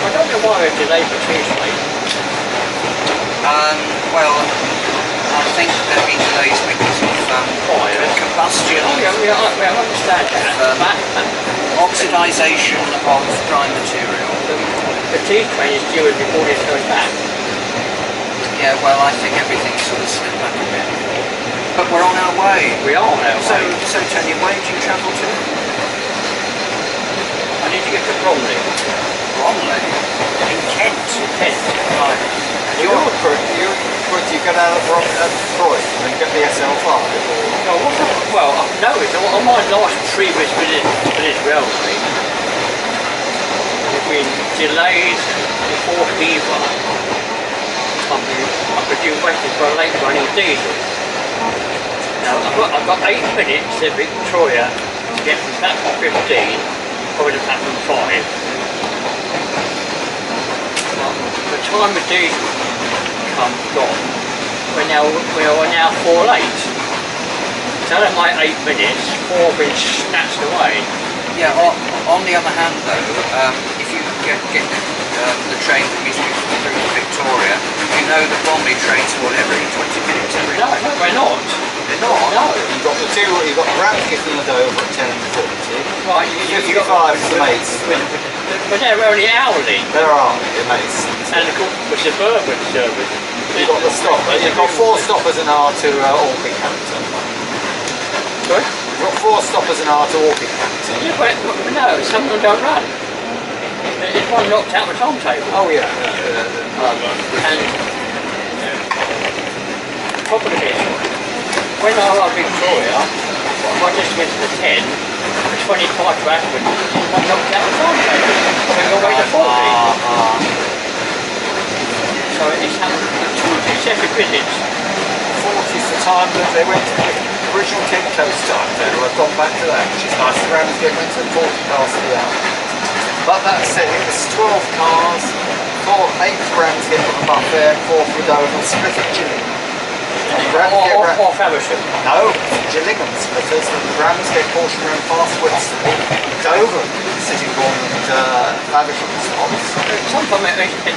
I don't know why they're delayed for Tuesday. Well, I think there have been delays because of combustion, I understand that. oxidisation of dry material. The tea train is due before this goes back. Yeah, well, I think everything's sort of slipped back a bit. But we're on our way. We are on our way. So Tony, where do you travel to? I need to get to Bromley. Bromley? In Kent? Kent. Right. You go down at Croydon and then get the SL5? No, no, it's on my last previous visit to this railway. It's been delayed before Beaver. I could do waiting for a late running diesel. Now I've got 8 minutes to Victoria to get from platform 15 over to platform 5. The time the diesel comes gone, we are now 4 late. So out of my 8 minutes, 4 have been snatched away. Yeah, on the other hand though, if you get the train that meets you through to Victoria, you know the Bromley trains every 20 minutes every No, they're not. They're not? No. You've got the two, you've got Ramsgate and Dover at 10:40. Right, you got 55 is the Mates. but they're only hourly. There are the Mates. And of course the suburban service. You've got the stopper. You've got 4 stoppers in R to Orpinghampton. Sorry? You've got 4 stoppers in R to Orpinghampton. Yeah, but no, some of them don't run. It's one knocked out the timetable. Oh yeah. And the problem is, when I was in Victoria, I just went to the 10, the 25 to Ashford, one knocked out the timetable. So you're waiting to 40. So it's happened 2 successive visits. 40 is the time that they went to the original Kent Coast timetable. I've gone back to that, which is nice. The Ramsgate went to 40 past the hour. But that said, it was 12 cars, 8 for Ramsgate on the Buffet, 4 for Dover, split at Gillingham. Or Faversham. No, Gillingham splitters, and the Ramsgate portion ran fast west. Dover, City Bourne and Faversham stops.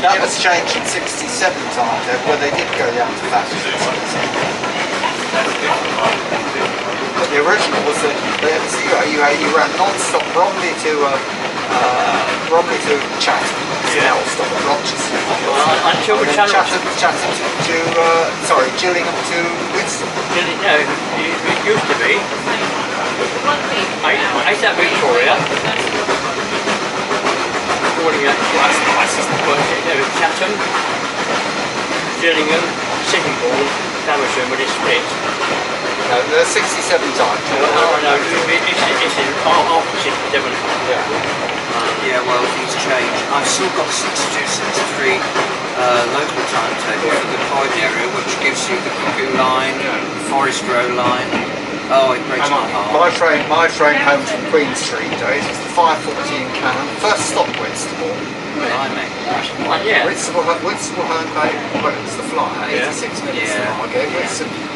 That was changed in 67 times, where they did go down to Faversham. But the original was that you ran non-stop Bromley to Chatham. Now stop at Rochester. Until the Chatham to Gillingham to Winston. No, it used to be. I at Victoria. Calling it Chatham, Gillingham, City Bourne, Faversham, but it's split. No, there's 67 times. Oh, no, it's in after 67. Yeah, well, things change. I've still got 62, 63 local timetable for the Croydon area, which gives you the Cuckoo line, Forest Row line. Oh, it breaks my heart. My train home from Queen Street days was the 5:40 in Cannon. First stop Whitstable. Blimey. Yeah. Whitstable Herne Bay, well, it was the flyer, 86 minutes to Yeah. Margate.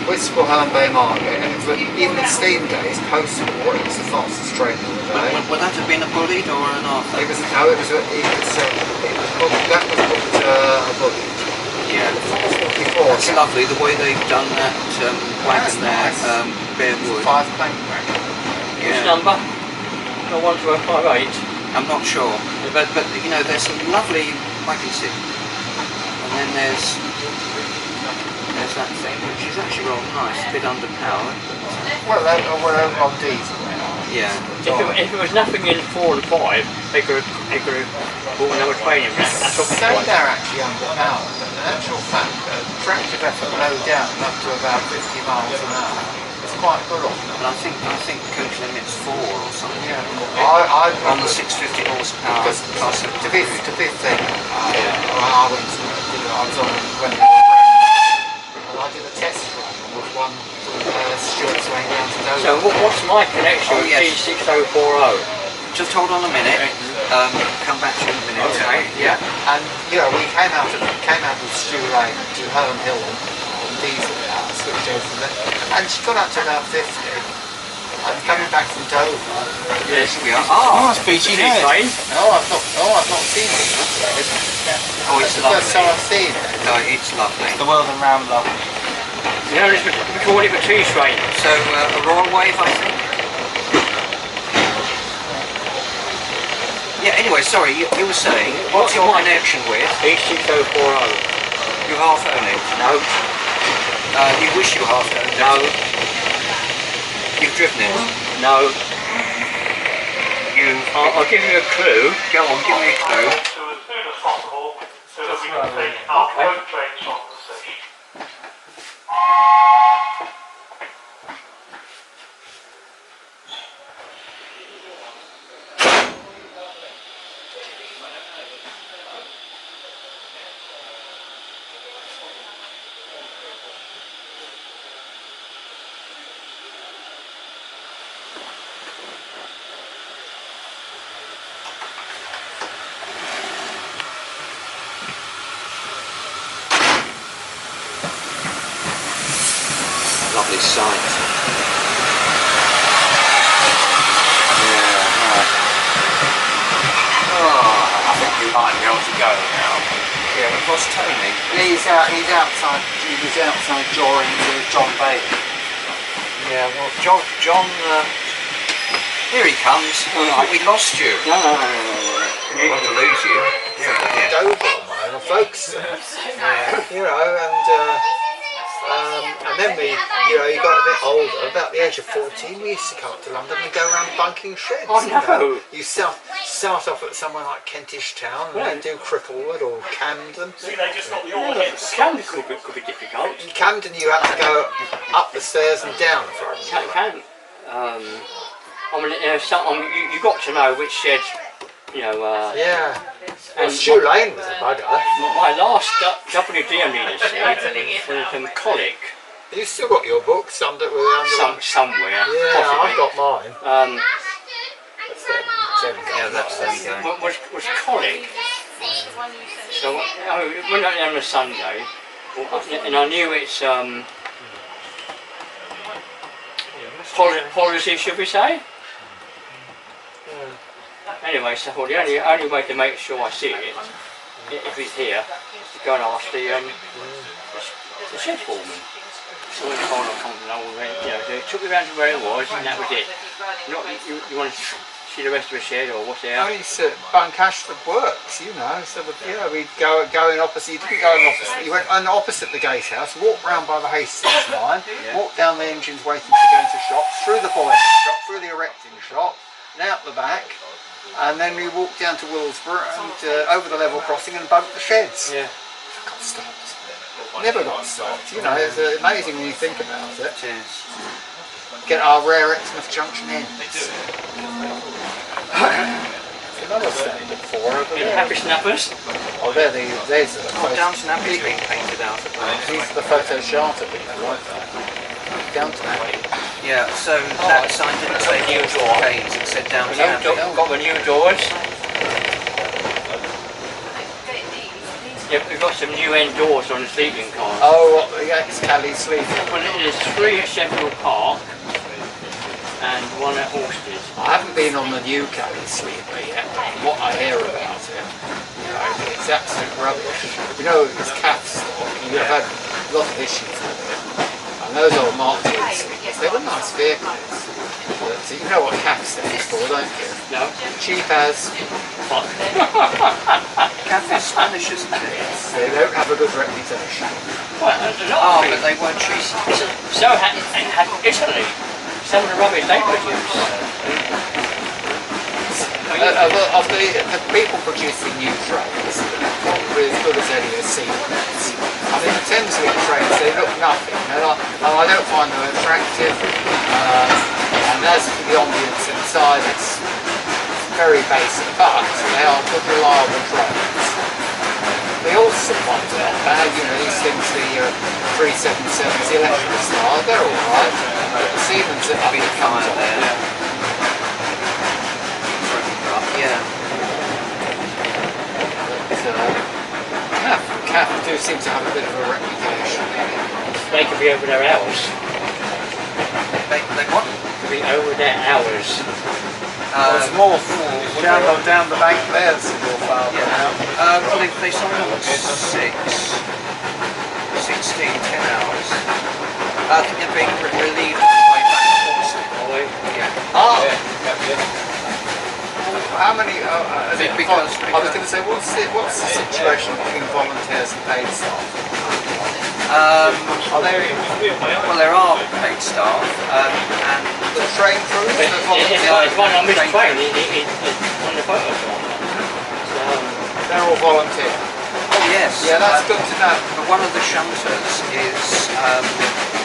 Whitstable Herne Bay Margate, and even in steam days, post-war, it was the fastest train of the day. Would that have been a Bullied or an Arthur? It was that was booked a Bullied. Yeah. Before, It's lovely the way they've done that wagon there, bare wood. 5 plank. Which Yeah. number? No 1258. I'm not sure, but you know, there's some lovely wagons here, and then there's that thing which is actually rather nice, a bit underpowered. Well, we're on diesel. Yeah. If it was nothing in 4 and 5, they could have bought another train in. That's what So they're actually underpowered, but in actual fact, tractive effort low down up to about 50 miles an hour. It's quite good on them. But I think coach limit's 4 or something. Yeah. I On the 650 horsepower class of to be fair, I went to, I was on when they were and I did a test run with one Stuart's way down to Dover. So what's my connection Oh, with yes. G6040? Just hold on a minute. Come back to you in a minute. Okay. Yeah. And we came out of Stew Lane to Herne Hill on diesel now, switched over from there, and she got up to about 50. And coming back from Dover. Yes, We are. Oh, Ah, it's beachy train. head. No, I've not seen it. oh, it's It's the first time lovely. I've seen it. No, it's lovely. The Weldon Rambler. You know, we call it a T-train. So a Royal Wave, I think. Yeah. Anyway, sorry, you were saying. What's your connection with? G6040. You half own it. No, You wish you half owned it. no, You've driven it. no. You. I'll give you a clue. Go on, give me a clue. To as soon as possible so that we can take our boat trains from the station. Lovely sight. Yeah, right. Oh, I think you might be able to go now. yeah, we've lost Tony. He's outside. He was outside drawing with John Bailey. Yeah, well, John, here he comes. We lost you. No. We want to lose you. Yeah. Dover, folks. And then you got a bit older, about the age of 14, we used to come up to London and go around bunking sheds. Oh, no. You start off at somewhere like Kentish Town and then do Cricklewood or Camden. See, they just got your heads. Camden could be difficult. In Camden you had to go up the stairs and down a bit. Can. I mean, you got to know which shed, Yeah. Well, and Stew Lane was a bugger. my last WD leader shed was Colic, You still got your books under somewhere. Yeah, possibly. I've got mine. That's them. Yeah, that's there you go. Was Colic. So we went out there on a Sunday, and I knew it's policy, should we say? Anyway, so the only way to make sure I see it, if it's here, is to go and ask the shed foreman. So when they took me around to where it was, and that was it. You want to see the rest of the shed or what's there? I used to bunk Ashford Works, so we'd go in opposite. You didn't go in opposite. You went opposite the gatehouse, walked round by the Hastings line, walked down the engines waiting to go into shops, through the boiler shop, through the erecting shop, and out the back, and then we walked down to Willsborough and over the level crossing and bunked the sheds. Yeah. For God's sakes. Never got stopped. You know, it's amazing when you think about it. It is. Get our rare Exmouth Junction in. Another standard for over there. Happy snappers. Oh, there's the Downton Abbey's being painted out at last. These are the photo charter people, like that. Downton Abbey. Yeah, so that sign didn't say new door gates, it said Downton Abbey. Got the new doors. Yeah, we've got some new end doors on the sleeping cars. Oh, yeah, it's Cali Sleep. Well, there's 3 at Sheffield Park and 1 at Hawstead. I haven't been on the new Cali Sleeper yet. What I hear about it, you know, it's absolute rubbish. You know, it's cat stock. You've had a lot of issues with it. And those old Mark II Sleepers, they were nice vehicles. But you know what cat stands for, don't you? No. Cheap as. Cat is Spanish, isn't it? They don't have a good reputation. Well, Oh, but they weren't cheap. so had Italy. Some of the rubbish they produce. Well, of the people producing new trains, not really as good as any of Siemens. I mean, the Thameslink trains, they look nothing. I don't find them attractive. And as for the ambience inside, it's very basic, but they are good, reliable trains. They also point out bad, you know, these things, the 377s, the electrical style, they're alright. But the Siemens are Big fire there. Yeah. CAF do seem to have a bit of a reputation. They could be over their hours. They what? Could be over their hours. There's more down the bank there's your father now. Well, they sold them at 16, 10 hours. I think they're being relieved on the way back to Boston. Yeah. Oh! How many? Because I was going to say, what's the situation between volunteers and paid staff? Are they? Well, there are paid staff, and The train crews, the volunteers, It's one on this train, on the photo. they're all volunteer. oh yes, Yeah, that's good to know. but one of the shunters is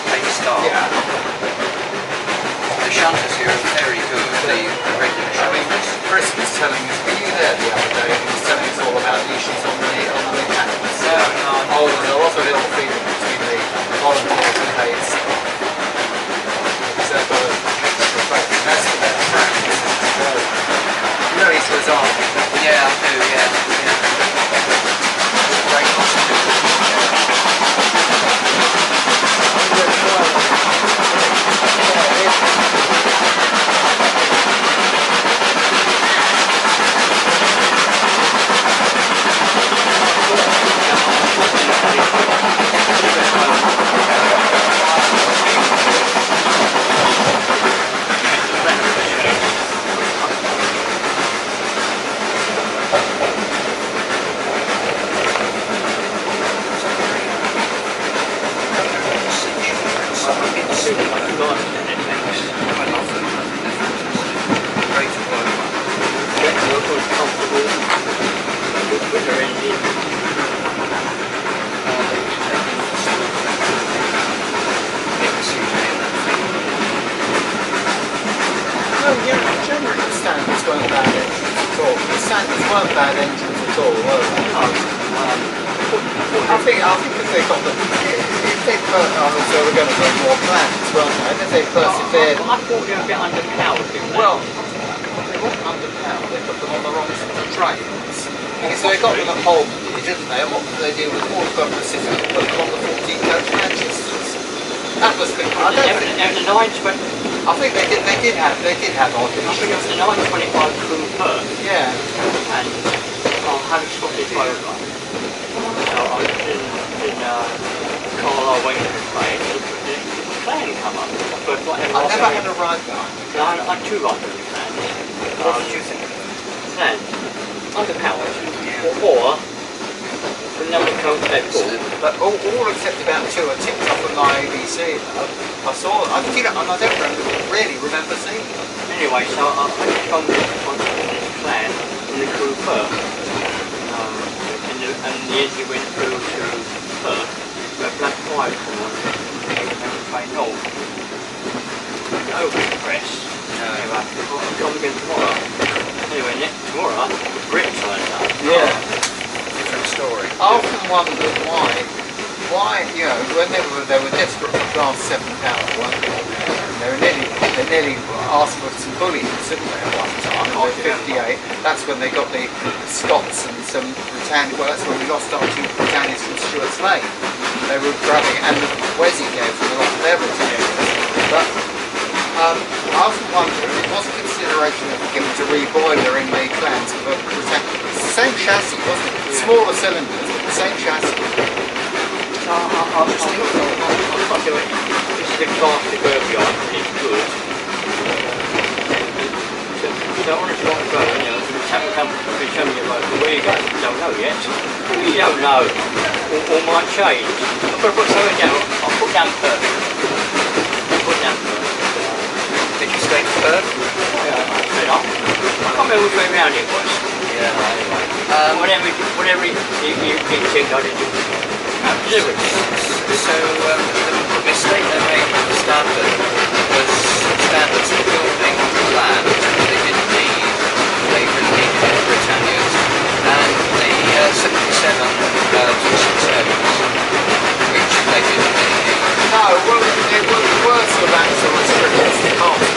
paid staff. Yeah. The shunters here are very good. The regular shunters. Chris was telling us, were you there the other day? He was telling us all about the issues on the campus. No. Oh, there's a lot of ill feeling between the volunteers and paid staff. Because they've got an extra focus. That's for their tracks. You know he's resigned. Yeah, I do. Yeah. Great hospital. Generally the standards weren't bad engines at all. The standards weren't bad engines at all, were they? I think if they got the, if they so we're going to get more plans, weren't they? And if they persevered. I thought they were a bit underpowered. Well, they weren't underpowered. They put them on the wrong sort of trains. Because they got them at Holborn, didn't they? And what did they do with all the Pacific? Put them on the 14 coach Manchesters. That was the. I don't think. It was a 920. I think they did have odd I think it was issues. a 925 crew per. Yeah. And having swapped it over. So I was in Carlisle waiting for the train. The train come up. I never had a ride there. No, I had 2 rides on the train. What did you think? And underpowered. Or the number coach they bought. But all except about 2 are tipped off on my ABC. I saw, and I don't really remember seeing them. Anyway, so I just gone to this plan in the crew per. And the engine went through to Perth. over the press. Anyway, I'll come again tomorrow. Anyway, tomorrow, Rick turns up. Yeah. Different story. I often wondered why, you know, when they were desperate for class 7 power, weren't they? They nearly asked for some bullies, didn't they, at one time, in 58. That's when they got the Scots and some Britannia, well, that's when we lost our 2 Britannias from Stuart Slade. They were grabbing, and the Wessie gave them a lot of their Britannias. But I often wonder if it was a consideration of given to reboiler in the clans of a Britannia. It's the same chassis, wasn't it? Smaller cylinders, but the same chassis. I'll do it. This is the class to go beyond, and it's good. You don't want to go, you know, someone comes to show me about where you go, you don't know yet. You don't know. All might change. I've got to put something down. I'll put down Perth. Did you stay for Perth? Yeah, I can't remember which way round it was. Yeah. Whatever you think I did. So the mistake they made with the standard was standards for building land they didn't need. They really needed the Britannias and the 77 267s, which they didn't really need. No, well, it was worse of that sort of restrictions cost.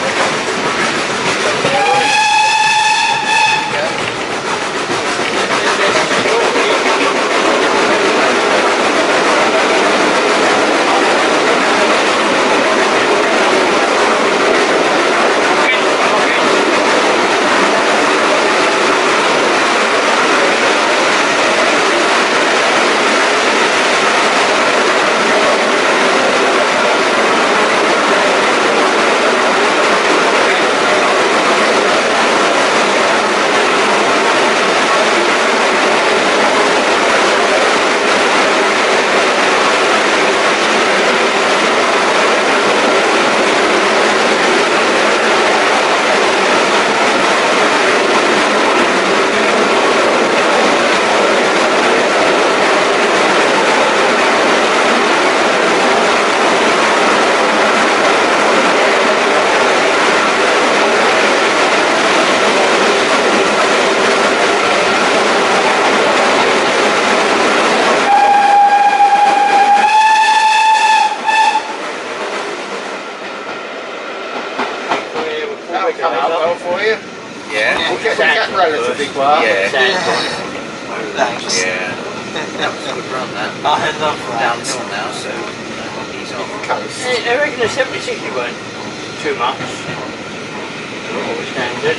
Relatively well. Yeah. Thanks. Yeah. That was a good run, that. I love that. Downhill now, so he's on the coast. I reckon the 76 weren't too much. They were always standard.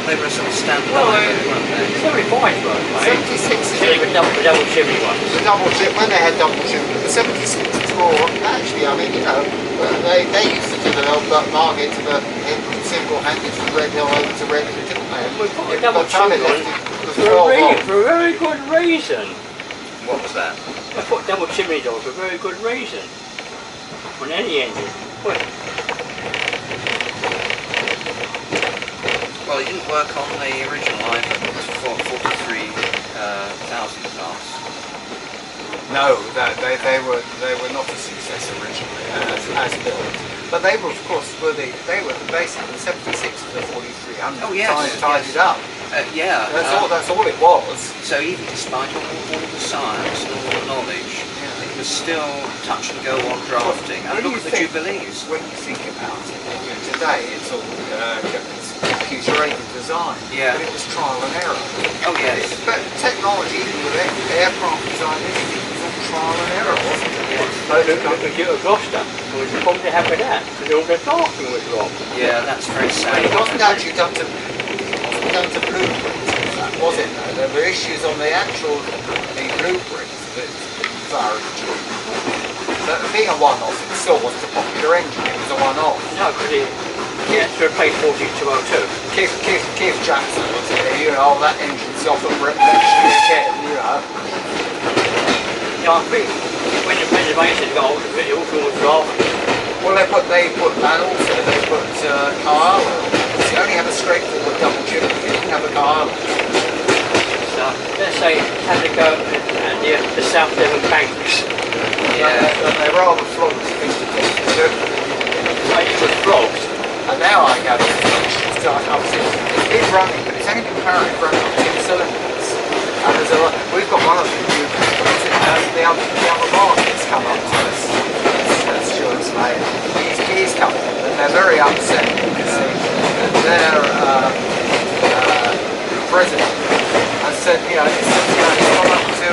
They were sort of standard, Well, weren't they? 75 weren't they? 76 is Even the double chimney ones. the double chip, when they had double chip, the 76 is more, actually, I mean, you know, they used to do the old Margate to the single-handed from Red Hill over to Red Hill, didn't they? We put a double By the time chimney they on left, it was for 12 on. a very good reason. What was that? I put double chimneys on for a very good reason. On any engine. Well, it didn't work on the original either, it was 43,000 class. No, they were not a success originally as built, but they were, of course, they were basically the 76 to the 4300. Oh, yes, tied it up. Yeah. That's all it was. So even despite all the science and all the knowledge, it was still touch and go on drafting. And look at the Jubilees. When you think about it, you know, today it's all computer-aided design. Yeah. But it was trial and error. Oh yes. But technology, even with aircraft design, anything was all trial and error, wasn't it? Yes. Look at Gloucester. What was the problem to have with that? Because all the drafting was wrong. Yeah, that's very sad. It wasn't actually done to blueprints, was it? No, there were issues on the blueprints that but being a one-off, it still wasn't a popular engine. It was a one-off. No, because he had to replace 4202. Keith Jackson was here, you know, that engine's off and revolutionary again, you know. Yeah, I think when the preservation got hold of it, it also was drafted. Well, they put that also. They put car oil. They only had a straightforward double chimney. They didn't have a car oil. So let's say it had to go and the South Devon banks. Yeah, and they're rather flogged things to do. So it was flogged. And now I gather it's obviously it's been running, but it's only been currently running on 2 cylinders. And there's a lot, we've got one of the new, the other market's come up to us. That's Stuart's mate. He's come up, and they're very upset because their president has said, you know, he's gone up to,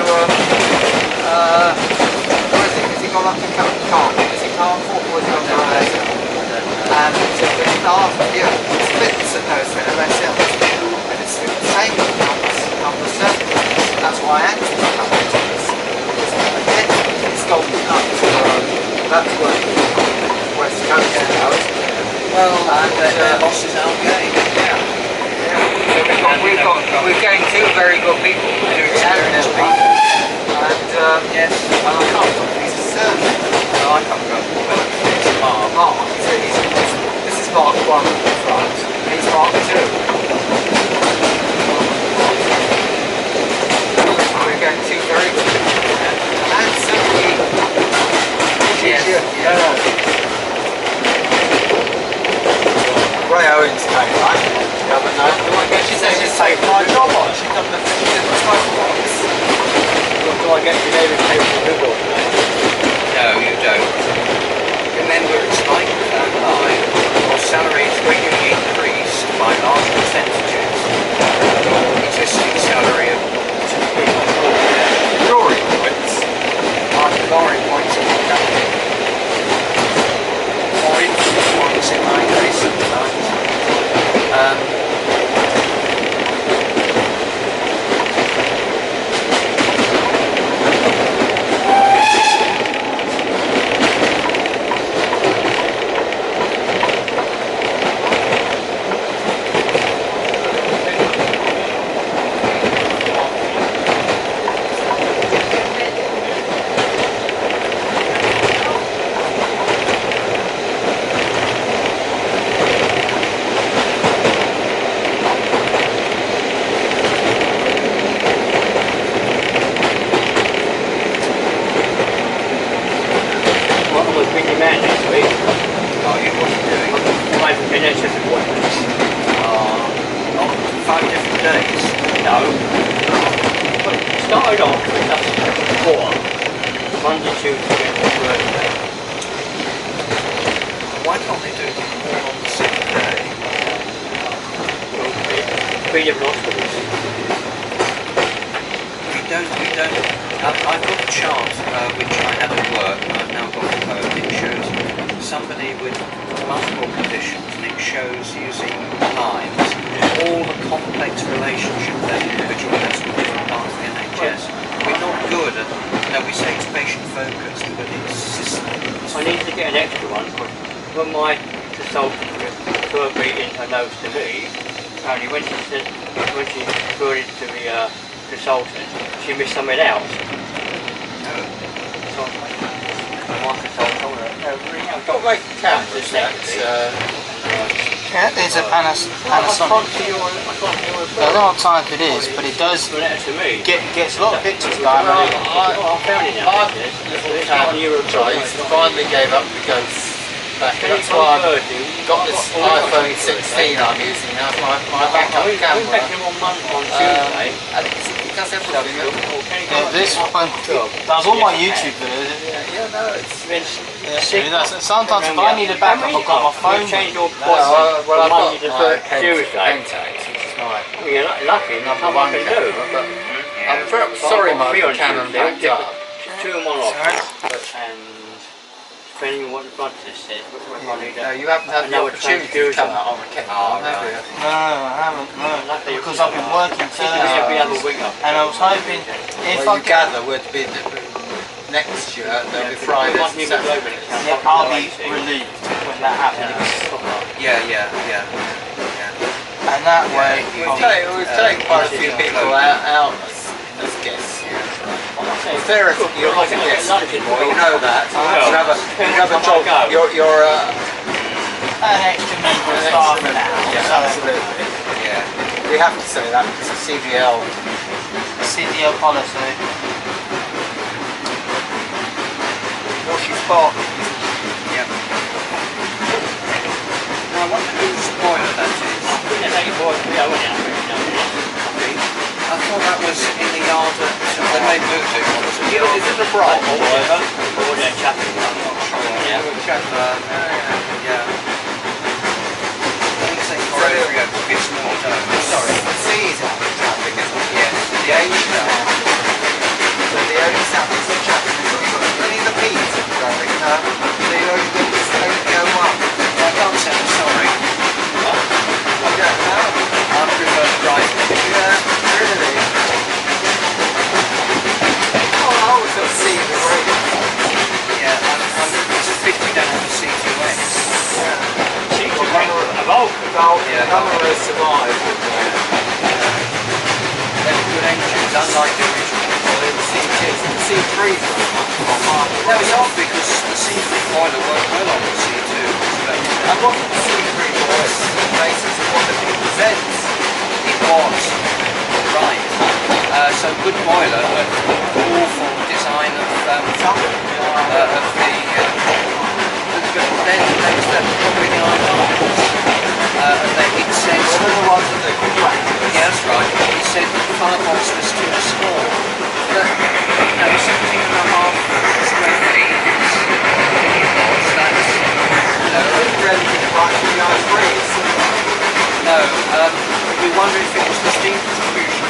where is he? Has he gone up to Cardiff? Is he Cardiff or has he gone down there? And last year, it's fits at those MSL. And it's the same number 7. That's why I actually come to this. Because again, it's gone up to that's where West Coast now, isn't it? Well, and their boss is Al Gay. Yeah. We've gained 2 very good people to experience people. And yes, and I can't put his surname. No, I can't go. It's Mark. This is Mark 1 at the front. He's Mark 2. We're going 2 very good people. And simply. Ray Owens came back the other night. She said she's taken my job on. She's done the smoke box. Do I get your name and take the Google? No, you don't. Remember, it's like live. Your salaries regularly increase by large percentages. Your existing salary of Glory points. glory points in the company. Points in my case sometimes. I've got a chart which I had at work, and I've now got it shows somebody with multiple conditions, and it shows using lines all the complex relationship that individual has with different parts of the NHS. We're not good at, we say it's patient focused, but it's systems. I need to get an extra one, because when my consultant referred me into notes to me, apparently when she referred it to the consultant, she missed something else. So my consultant, What make count is that? It's a Panasonic. I don't know what type it is, but it does gets a lot of pictures going. I found it now. Finally gave up the ghost back. That's why I've got this iPhone 16 I'm using now. My backup camera. On Tuesday. Does everything. This one does all my YouTube videos. Sometimes if I need a backup, I've got my phone. Change your Well, I've got my Tuesday. You're lucky, and I'm one to do. I'm sorry, my Canon backed up. 2 and 1 off. And depending on what the blood test says, You haven't had the opportunity to come out on the Canon, have you? No, I haven't. No, because I've been working every other week, and I was hoping if I gather would be next year, there'll be Fridays and Saturdays. Yeah, I'll be relieved when that happens. Yeah. And that way, We've taken quite a few people out as guests. Theoretically, you're not a guest anymore, you know that. You have a job. You're an extra member of staff now. Yeah, absolutely. Yeah. We have to say that because the CDL policy. What's your spot? Yep. Now, I wonder I thought that was in the yard at... They may have moved it. Is it a bright or whatever? Yeah. Yeah. I think St. Gloria gets more dome. Sorry. Seas on the traffic, isn't it? Yes. The age now. So the only sound is the traffic. Only the beats are going. They only go up. I can't say I'm sorry. I don't know. I'm reverse driving. Yeah, really. Oh, I was on see the radio. Yeah, it's a 50 down on the C2X. None of us survived. They were good engines, unlike the original. The C2s, the C3s were much more hard. No, it's odd because the C3 boiler worked well on the C2. But I wanted the C3 boys on the basis of what the people said. it was. Right. So good boiler, but awful design of the... then there was that problem with the iron. It said... Yeah, that's right. It said the firebox was too small. But, 17.5 square feet is... That's... No, we wonder if it was the steam distribution.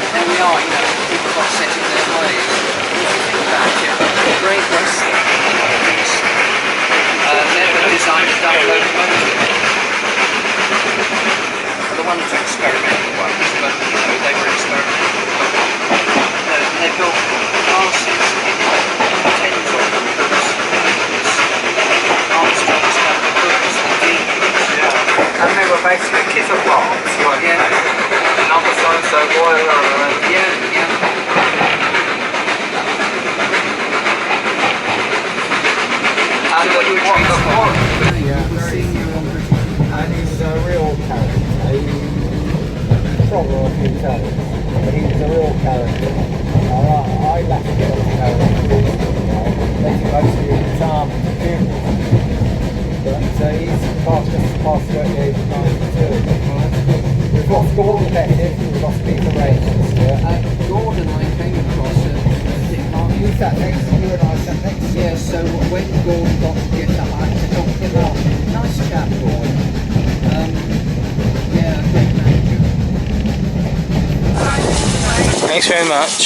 There we are, people got set in their ways. If you think about it, the Great Western is never designed a double locomotive. The ones are experimental ones, but they were experimental. They built classes in tens of them because Armstrong's had the goods, the deacons. And they were basically kids of bombs, weren't they? Number so boiler. Yeah. And what the and he's a real character. He's probably a few characters, but he's a real character. I laughed at the character. Letting most of his arm to funerals. But he's past the age of 92. We've got Gordon Detective, we've got Peter Rangers. Gordon I came across You sat next to you and I sat next to you. yeah, so when Gordon got to get up, I had to knock him off. Nice chap, Gordon. Yeah, great manager. Thanks very much.